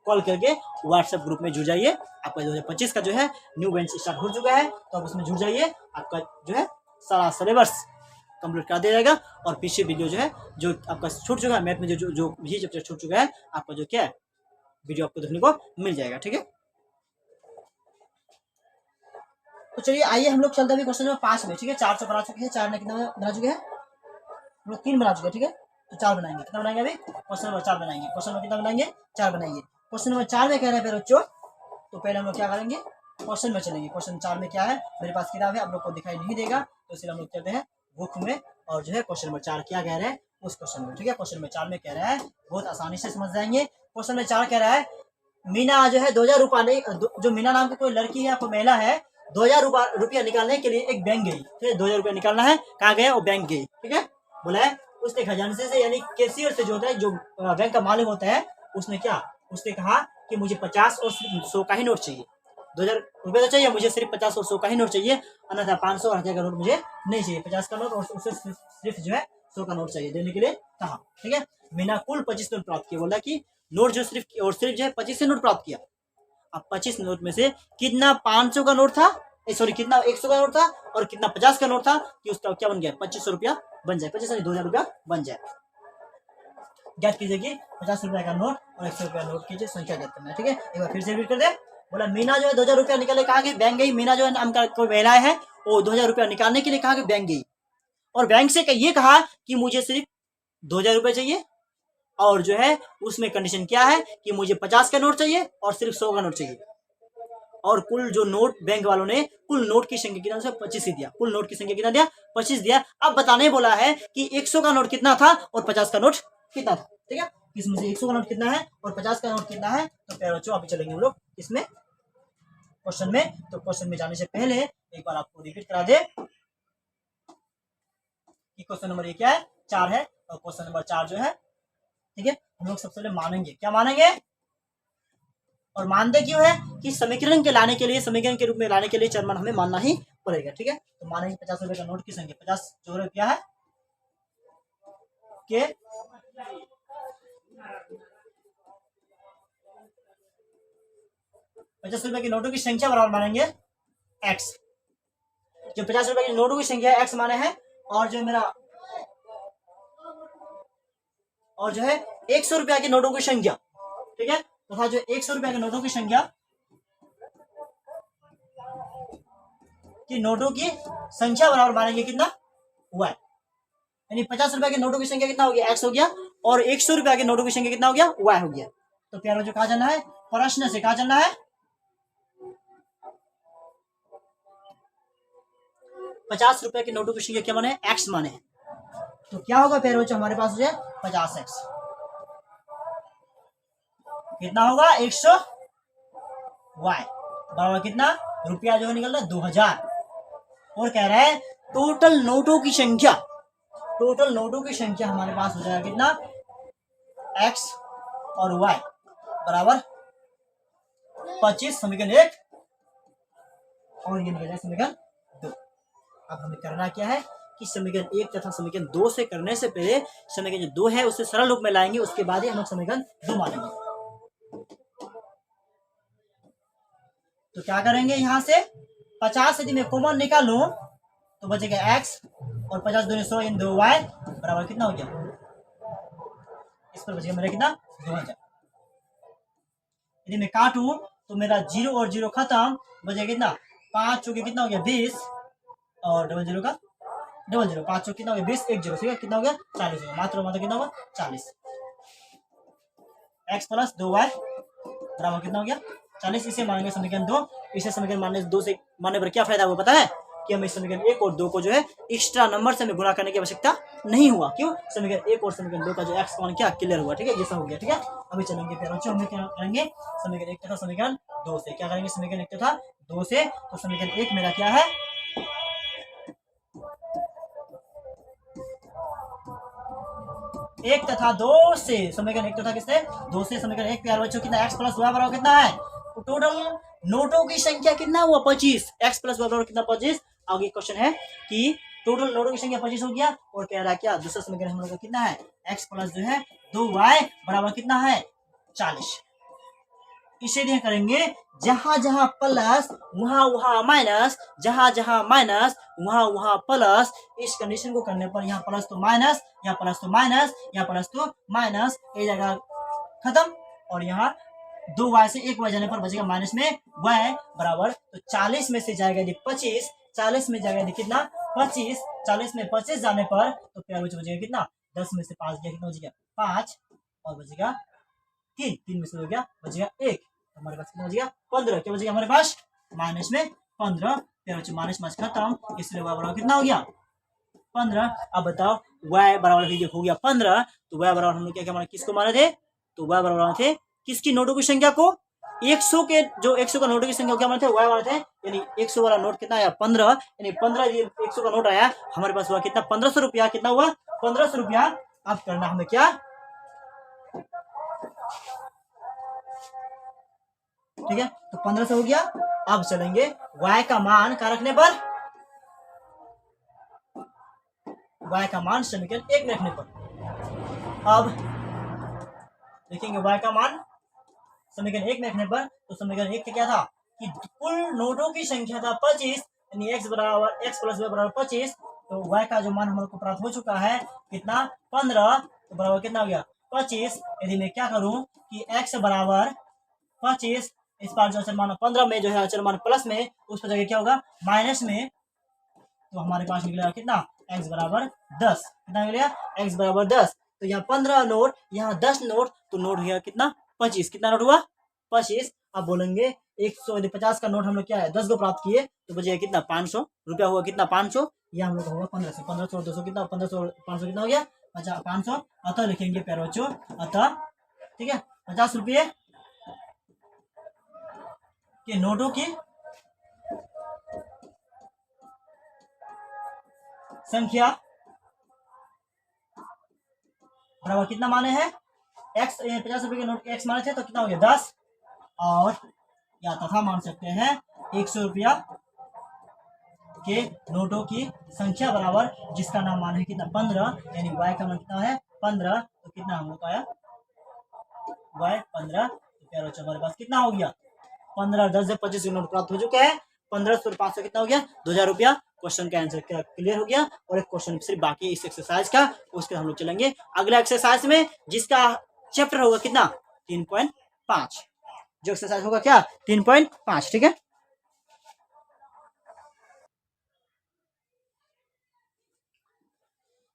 कॉल करके व्हाट्सएप ग्रुप में जुड़ जाइए। आपका 2025 का जो है न्यू बैच स्टार्ट हो चुका है, तो आप उसमें जुड़ जाइए। आपका जो है सारा सिलेबस कंप्लीट कर दिया जाएगा। और पीछे वीडियो जो है जो आपका छूट चुका है मैथ में जो भी चैप्टर छूट चुका है, आपका जो क्या है वीडियो आपको देखने को मिल जाएगा, ठीक है। तो चलिए आइए हम लोग चलते हैं क्वेश्चन नंबर 5 में, ठीक है। 4 बना चुके हैं, 4 ने कितना बना चुके हैं, हम लोग 3 बना चुके हैं, ठीक है। तो 4 बनाएंगे, कितना बनाएंगे अभी, क्वेश्चन नंबर 4 बनाएंगे। क्वेश्चन नंबर कितना बनाएंगे, 4 बनाएंगे। क्वेश्चन नंबर 4 में कह रहे हैं बच्चों, तो पहले हम लोग क्या करेंगे क्वेश्चन में चलेंगे। क्वेश्चन 4 में क्या है, मेरे पास किताब है, आप लोग को दिखाई नहीं देगा, तो इसलिए हम लोग चलते हैं बुक में, और जो है क्वेश्चन नंबर 4 क्या कह रहे हैं उस क्वेश्चन में, ठीक है। क्वेश्चन नंबर 4 में कह रहा है, बहुत आसानी से समझ जाएंगे। क्वेश्चन नंबर 4 कह रहा है, मीना जो है 2000 रुपये, जो मीना नाम की कोई लड़की है या कोई महिला है, 2000 रुपया निकालने के लिए एक बैंक गई, ठीक है। 2000 रुपया निकालना है, कहाँ गया, वो बैंक गई, ठीक है। बोला है उसने खजाने से यानी कैशियर से जो होता है, जो बैंक का मालिक होता है, उसने क्या उसने कहा कि मुझे 50 और 100 का ही नोट चाहिए। 2000 रुपये तो चाहिए मुझे, सिर्फ 50 और 100 का ही नोट चाहिए, अन्यथा 500 और 1000 का नोट मुझे नहीं चाहिए। 50 का नोट और उससे सिर्फ जो है 100 का नोट चाहिए देने के लिए कहा। ठीक है, मीना कुल 25 नोट प्राप्त किया, बोला कि नोट जो सिर्फ और सिर्फ जो है 25 से नोट प्राप्त किया। अब 25 नोट में से कितना 500 का नोट था, सॉरी कितना 100 का नोट था और कितना 50 का नोट था, कि उसका क्या बन गया 2500 रुपया बन जाए, 2000 रुपया बन जाए। ज्ञात कीजिए कि 50 रुपया का नोट और 100 रुपया नोट की संख्या ज्ञात करना है। ठीक है, एक बार फिर से रिपीट कर दे। बोला मीना जो है 2000 रुपया निकाले कहा कि बैंक गई। मीना जो है नाम का कोई महिला है, वो 2000 रुपया निकालने के लिए कहा कि बैंक गई, और बैंक से ये कहा कि मुझे सिर्फ 2000 रुपये चाहिए, और जो है उसमें कंडीशन क्या है कि मुझे 50 का नोट चाहिए और सिर्फ 100 का नोट चाहिए। और कुल जो नोट बैंक वालों ने कुल नोट की संख्या कितना 25 ही दिया, कुल नोट की संख्या कितना दिया 25 दिया। अब बताने बोला है कि 100 का नोट कितना था और 50 का नोट कितना था। ठीक है, इसमें से 100 का नोट कितना है और 50 का नोट कितना है, तो प्यारे बच्चों अभी चलेंगे हम लोग इसमें क्वेश्चन में। तो क्वेश्चन में जाने से पहले एक बार आपको रिपीट करा दे कि क्वेश्चन नंबर ये क्या है 4 है, और क्वेश्चन नंबर 4 जो है, ठीक है, हम लोग सबसे पहले मानेंगे, क्या मानेंगे और मानते क्यों है कि समीकरण के लाने के लिए, समीकरण के रूप में लाने के लिए चरमान हमें मानना ही पड़ेगा। ठीक है, तो मानेंगे 50 रुपए का नोट की संख्या 50 जो रुपया है के 50 रुपए की नोटों की संख्या बराबर मानेंगे x, जो 50 रुपए की नोटों की संख्या x माने हैं, और जो मेरा और जो है 100 रुपया की नोटों की संख्या, ठीक है, तथा जो 100 रुपया के नोटों की संख्या बराबर मानेंगे कितना y, यानी 50 रुपया के नोटों की संख्या कितना हो गया x हो गया, और 100 रुपया के नोटों की संख्या कितना हो गया y हो गया। तो प्यारो जो कहा जाना है प्रश्न से कहा जाना है 50 रुपए के नोटों की संख्या क्या माने x माने, तो क्या होगा प्यारे बच्चों हमारे पास जो है 50x कितना होगा 100 y बराबर कितना रुपया जो निकल रहा है 2000, और कह रहा है टोटल नोटों की संख्या हमारे पास हो जाएगा कितना x और y बराबर 25 समीकरण 1 और ये निकल जाए समीकरण 2। अब हमें करना क्या है कि समीकरण 1 तथा समीकरण 2 से करने से पहले समीकरण जो 2 है उसे सरल रूप में लाएंगे, उसके बाद ही हम लोग समीकरण 2 मानेंगे। तो क्या करेंगे यहां से 50 यदि मैं कॉमन निकालूं तो बचेगा x और 50 दूनी 100 इन 2y बराबर कितना हो गया, इस पर बचेगा मेरा कितना 2000। यदि मैं काटूं तो मेरा 0 और 0 खत्म, बचेगा कितना 5 चौके कितना हो गया 20 और डबल 0 का डबल 0 5 चौके कितना हो गया 20 1 0 ठीक है, कितना हो गया 40 होगा, मात्र कितना होगा 40। x प्लस 2y बराबर कितना हो गया 40। इसे मानेंगे समीकरण 2। इसे समीकरण मानने 2 से मानने पर क्या फायदा हुआ पता है कि हमें समीकरण 1 और 2 को जो है एक्स्ट्रा नंबर से हमें गुणा करने की आवश्यकता नहीं हुआ। क्यों, समीकरण 1 और समीकरण 2 का जो x मान क्या क्लियर हुआ। ठीक है, ये सब हो गया। ठीक है, अभी चलेंगे प्यारे बच्चों हम क्या करेंगे समीकरण 1 तथा समीकरण 2 से। क्या करेंगे समीकरण 1 तथा 2 से, तो समीकरण 1 मेरा क्या है एक तथा 2 से, समीकरण 1 तथा किससे 2 से समीकरण 1 प्यारे बच्चों कितना x प्लस y बराबर कितना है, तो टोटल नोटों की संख्या कितना हुआ 25, x प्लस y बराबर कितना 25। आगे क्वेश्चन है कि टोटल नोटों की संख्या 25 हो गया, और कह रहा है क्या दूसरा समीकरण हम लोग का कितना है x प्लस जो है 2y बराबर कितना है 40। इसे क्या करेंगे जहां जहां प्लस वहां वहां माइनस, जहां जहां माइनस वहां वहां प्लस। इस कंडीशन को करने पर यहाँ प्लस तो माइनस, यहाँ प्लस तो माइनस, यहाँ प्लस तो माइनस, ये जगह खत्म, और यहाँ 2y से 1y जाने पर बचेगा माइनस में y बराबर, तो 40 में से जाएगा यदि 25, 40 में जाएगा यदि कितना 25, 40 में 25 जाने पर तो प्यार बचेगा कितना 10 में से 5 गया कितना बचेगा 5, और बचेगा 3, 3 में से हो गया बचेगा 1, हमारे पास कितना बचेगा 15। क्या बचेगा हमारे पास माइनस में 15। फिर बच्चों माइनस माइनस खत्म, इसलिए y बराबर कितना हो गया 15। अब बताओ y बराबर हो गया 15, तो y बराबर हम लोग क्या क्या माने किसको माने थे, तो y बराबर माने थे किसकी नोटों की संख्या को 100 के, जो 100 का नोटों की संख्या क्या माने थे y माने थे, यानी 100 वाला नोट कितना आया 15, यानी 15 100 का नोट आया हमारे पास हुआ कितना 1500 रुपया, कितना हुआ 1500 रुपया। अब करना हमें क्या, ठीक है, तो 1500 हो गया। अब चलेंगे y का मान का रखने पर, y का मान समीकरण 1 में रखने पर। अब देखेंगे y का मान समीकरण 1 में रखने पर, तो समीकरण 1 क्या था कि कुल नोटों की संख्या था 25, यानी x बराबर x प्लस y बराबर 25। तो y का जो मान हम लोग को प्राप्त हो चुका है कितना 15, तो बराबर कितना हो गया 25। यदि मैं क्या करूं कि x बराबर 25, इस पार जो अचर मान 15 में जो है अचर मान प्लस में, उस पर जगह क्या होगा माइनस में, तो हमारे पास निकलेगा कितना x बराबर 10। कितना निकलेगा x बराबर 10। तो यहाँ 15 नोट, यहाँ 10 नोट, तो नोट हो गया कितना 25। कितना नोट हुआ 25। अब बोलेंगे 100, यदि 50 का नोट हम लोग क्या है 10 को प्राप्त किए, तो बचेगा कितना 500 रुपया हुआ। कितना 500, यह हम लोग का होगा 1500, 1500 200 कितना 1500 500 कितना हो गया 500। अतः लिखेंगे प्यारे बच्चों, अतः ठीक है 50 रुपये के नोटों की संख्या बराबर कितना माने हैं x, 50 रुपए के नोट के x माने थे तो कितना हो गया 10, और या तथा मान सकते हैं 100 रुपया के नोटों की संख्या बराबर जिसका नाम मान है कितना 15, यानी y का मान कितना है 15। तो कितना हम लोग आया y 15। तो प्यारे बच्चों हमारे पास कितना हो गया 15, 10 से 25 के नोट प्राप्त हो चुके हैं। 1500 500 कितना हो गया 2000 रुपया। क्वेश्चन का आंसर क्लियर हो गया। और एक क्वेश्चन सिर्फ बाकी इस एक्सरसाइज का, उसके हम लोग चलेंगे अगला एक्सरसाइज में, जिसका चैप्टर होगा कितना 3.5। जो एक्सरसाइज होगा क्या 3.5, ठीक है।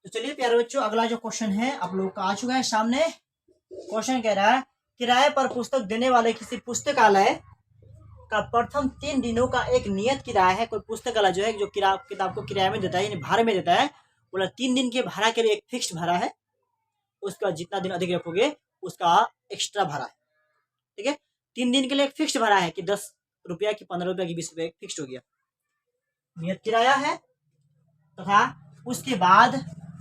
तो चलिए प्यारे बच्चों, अगला जो क्वेश्चन है आप लोगों का आ चुका है सामने। क्वेश्चन कह रहा है किराए पर पुस्तक देने वाले किसी पुस्तकालय का प्रथम 3 दिनों का एक नियत किराया है। कोई पुस्तकालय जो है जो किताब को किराए में देता है, यानी भाड़े में देता है, बोला 3 दिन के भाड़ा के लिए एक फिक्स्ड भाड़ा है, उसका जितना दिन अधिक रखोगे उसका एक्स्ट्रा भाड़ा है, ठीक है। 3 दिन के लिए एक फिक्स्ड भाड़ा है कि 10 रुपया की 15 रुपया की 20 रुपया फिक्स्ड हो गया, नियत किराया है। तथा उसके बाद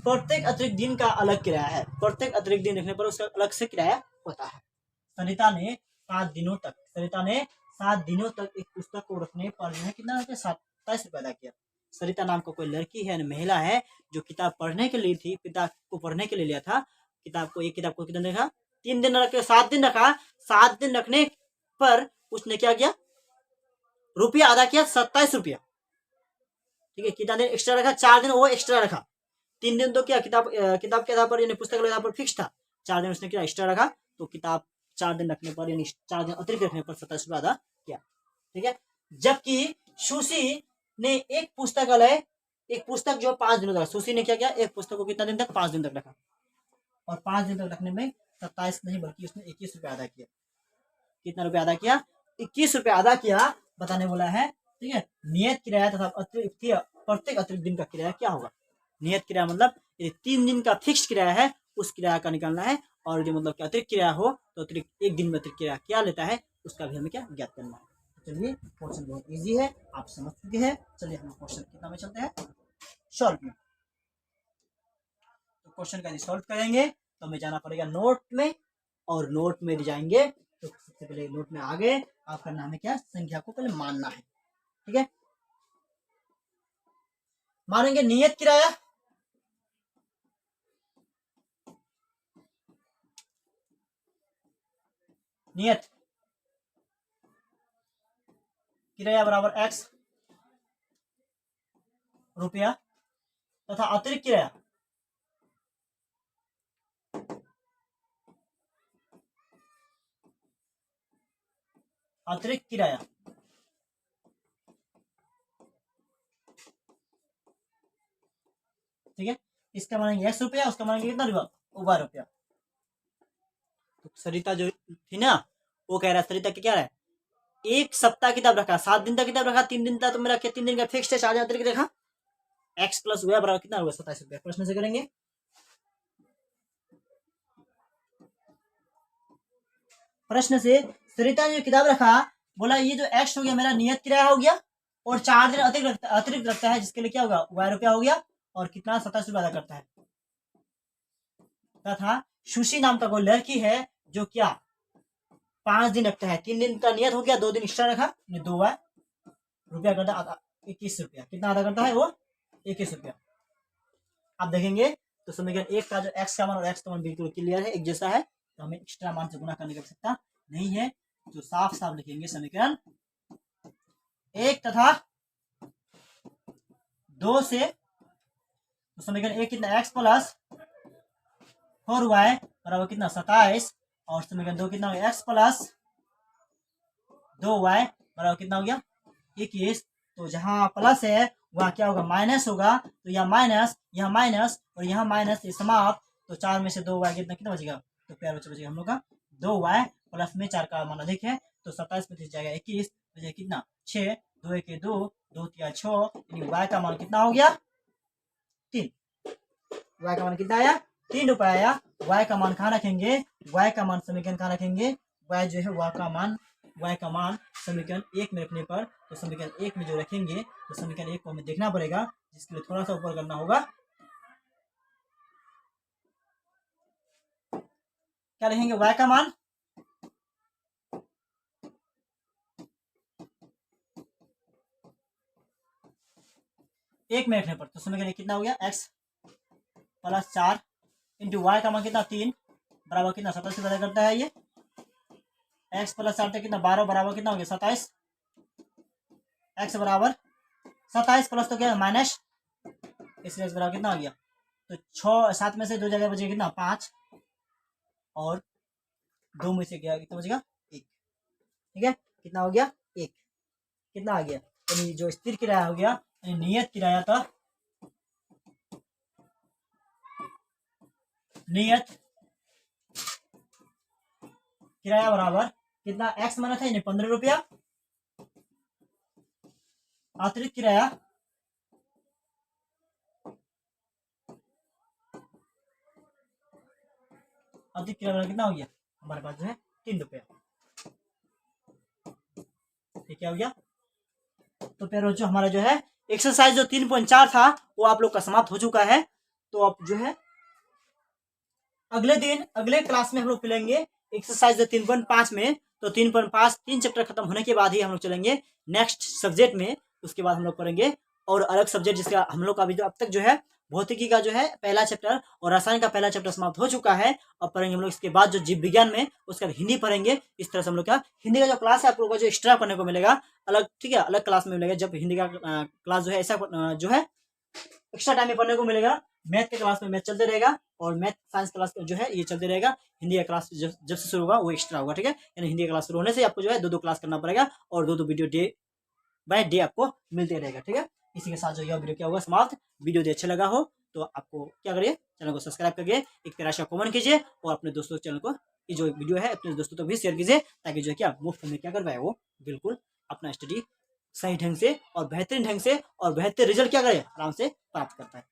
प्रत्येक अतिरिक्त दिन का अलग किराया है। प्रत्येक अतिरिक्त दिन रखने पर उसका अलग से किराया होता है। सरिता ने 7 दिनों तक एक पुस्तक को रखने पर जो है कितना 27 रुपया अदा किया। सरिता नाम का कोई लड़की है, महिला है, जो किताब पढ़ने के लिए थी, किताब को पढ़ने के लिए लिया था। किताब को कितना देखा 3 दिन रखा, 7 दिन रखा। 7 दिन रखने पर उसने क्या किया रुपया अदा किया 27 रुपया, ठीक है। कितना दिन एक्स्ट्रा रखा 4 दिन वो एक्स्ट्रा रखा। 3 दिन तो क्या किताब के आधार पर, यानी पुस्तक के आधार पर फिक्स था। 4 दिन उसने क्या एक्स्ट्रा रखा, तो किताब 4 दिन रखने पर, यानी 4 दिन अतिरिक्त रखने पर 27 रुपया अदा किया, ठीक है। जबकि सुशी ने एक पुस्तक जो 5 दिनों तक, सुशी ने क्या किया एक पुस्तक को कितना दिन तक 5 दिन तक रखा, और 5 दिन तक रखने में 27 नहीं बल्कि उसने 21 रुपया अदा किया। कितना रुपया अदा किया 21 रुपया अदा किया, बताने बोला है, ठीक है। नियत किराया तथा प्रत्येक अतिरिक्त दिन का किराया क्या होगा। नियत किराया मतलब 3 दिन का फिक्स्ड किराया है, उस किराया का निकालना है। और जो मतलब अतिरिक्त किराया हो तो अतिरिक्त एक दिन में अतिरिक्त किराया क्या लेता है उसका भी हमें क्या ज्ञात करना है। चलिए क्वेश्चन बहुत इजी है, आप समझ चुके हैं। चलिए हम क्वेश्चन कितना में चलते हैं सॉल्व में। तो क्वेश्चन का सॉल्व करेंगे तो हमें जाना पड़ेगा नोट में, और नोट में जाएंगे तो सबसे पहले नोट में आगे आपका नाम है क्या संख्या को पहले मानना है, ठीक है। मानेंगे नियत किराया, नियत किराया बराबर x रुपया, तथा अतिरिक्त किराया ठीक है। इसका मानेंगे x रुपया, उसका मानेंगे कितना रुपया 12 रुपया। तो सरिता जो थी ना वो कह रहा है, सरिता क्या रहा है एक सप्ताह किताब रखा, 7 दिन तक किताब रखा, 3 दिन तक तो मेरा 3 दिन का फिक्स है, 4 अतिरिक्त रखा, x प्लस y बराबर कितना हुआ 27 रुपया। प्रश्न से करेंगे प्रश्न से सरिता ने जो किताब रखा बोला ये जो x हो गया मेरा नियत किराया हो गया, और 4 दिन अतिरिक्त रखता है जिसके लिए क्या होगा y रुपया हो गया, और कितना 27 रुपया अदा करता है। तथा सुशी नाम का कोई लड़की है जो क्या 5 दिन रखता है, 3 दिन का नियत हो गया, 2 दिन एक्स्ट्रा रखा 2 y, रुपया करता है 21 रुपया। कितना आधा करता है वो? 21 रुपया। आप देखेंगे तो समीकरण 1 का जो x का मान और x का मान बिल्कुल क्लियर है, एक जैसा है, तो हमें एक्स्ट्रा मान से गुना करने की आवश्यकता नहीं है। तो साफ साफ लिखेंगे समीकरण 1 तथा 2 से, तो समीकरण 1 कितना x प्लस 4y बराबर कितना 27, और समीकरण 2 कितना हो गया x प्लस 2y बराबर कितना हो गया 21। तो जहां प्लस है वहां क्या होगा? माइनस होगा। तो यह माइनस, यह माइनस और यहाँ माइनस, ये समाप्त। तो 4 में से 2y कितना कितना बचेगा? तो प्यार बच्चे बचेगा हम लोग का 2y प्लस में 4 का मान अधिक है, तो 27 में जाएगा 21, बचेगा कितना 6, 2 1 2, 2 3 6, यानी y का मान कितना हो गया 3। y का मान कितना आया? 3 रुपया आया। y का मान कहाँ रखेंगे? y का मान समीकरण कहाँ रखेंगे? y जो है y का मान समीकरण 1 में रखने पर, तो समीकरण 1 में जो रखेंगे तो समीकरण 1 को हमें देखना पड़ेगा, जिसके लिए थोड़ा सा ऊपर करना होगा। क्या लिखेंगे? y का मान एक में रखने पर, तो समीकरण कितना हो गया? x प्लस 4 इंटू वाई का मान कितना 3 बराबर कितना 27 से बड़ा करता है ये। x प्लस 4 कितना 12 बराबर कितना हो गया 27। x बराबर 27 प्लस तो क्या माइनस, इसलिए x बराबर कितना हो गया? तो 6 7 में से 2 जगह बचेगा कितना 5, और 2 में से गया कितना बचेगा 1। ठीक है, कितना हो गया 1। कितना आ गया? यानी जो स्थिर किराया हो गया, यानी नियत किराया था, नियत किराया बराबर कितना x माना था, यानी 15 रुपया। अतिरिक्त किराया कितना हो गया हमारे पास जो है 3 रुपया। ये क्या हो गया? तो फिर जो हमारा जो है एक्सरसाइज जो 3.4 था वो आप लोग का समाप्त हो चुका है। तो अब जो है अगले दिन अगले क्लास में हम लोग मिलेंगे एक्सरसाइज जो 3.5 में। तो 3.5 3 चैप्टर खत्म होने के बाद ही हम लोग चलेंगे नेक्स्ट सब्जेक्ट में। उसके बाद हम लोग पढ़ेंगे और अलग सब्जेक्ट, जिसका हम लोग का अभी जो अब तक जो है भौतिकी का जो है पहला चैप्टर और रसायन का पहला चैप्टर समाप्त हो चुका है। अब पढ़ेंगे हम लोग इसके बाद जो जीव विज्ञान में, उसका हिंदी पढ़ेंगे। इस तरह से हम लोग का हिंदी का जो क्लास है आप लोग का जो एक्स्ट्रा पढ़ने को मिलेगा अलग, ठीक है, अलग क्लास में मिलेगा। जब हिंदी का क्लास जो है ऐसा जो है एक्स्ट्रा टाइम में पढ़ने को मिलेगा। मैथ के क्लास में मैथ चलते रहेगा, और मैथ साइंस क्लास जो है ये चलते रहेगा। हिंदी का क्लास जब से शुरू होगा वो एक्स्ट्रा होगा। ठीक है, यानी हिंदी का क्लास शुरू होने से आपको जो है 2-2 क्लास करना पड़ेगा, और 2-2 वीडियो डे बाय डे आपको मिलते रहेगा। ठीक है, इसी के साथ जो यह वीडियो क्या होगा समाप्त। वीडियो यदि अच्छा लगा हो तो आपको क्या करिए, चैनल को सब्सक्राइब करिए, एक प्यारा सा कमेंट कीजिए, और अपने दोस्तों चैनल को ये जो वीडियो है अपने दोस्तों तक भी शेयर कीजिए, ताकि जो है क्या मुफ्त में क्या कर पाए वो बिल्कुल अपना स्टडी सही ढंग से और बेहतरीन ढंग से और बेहतर रिजल्ट क्या करे आराम से प्राप्त कर पाए।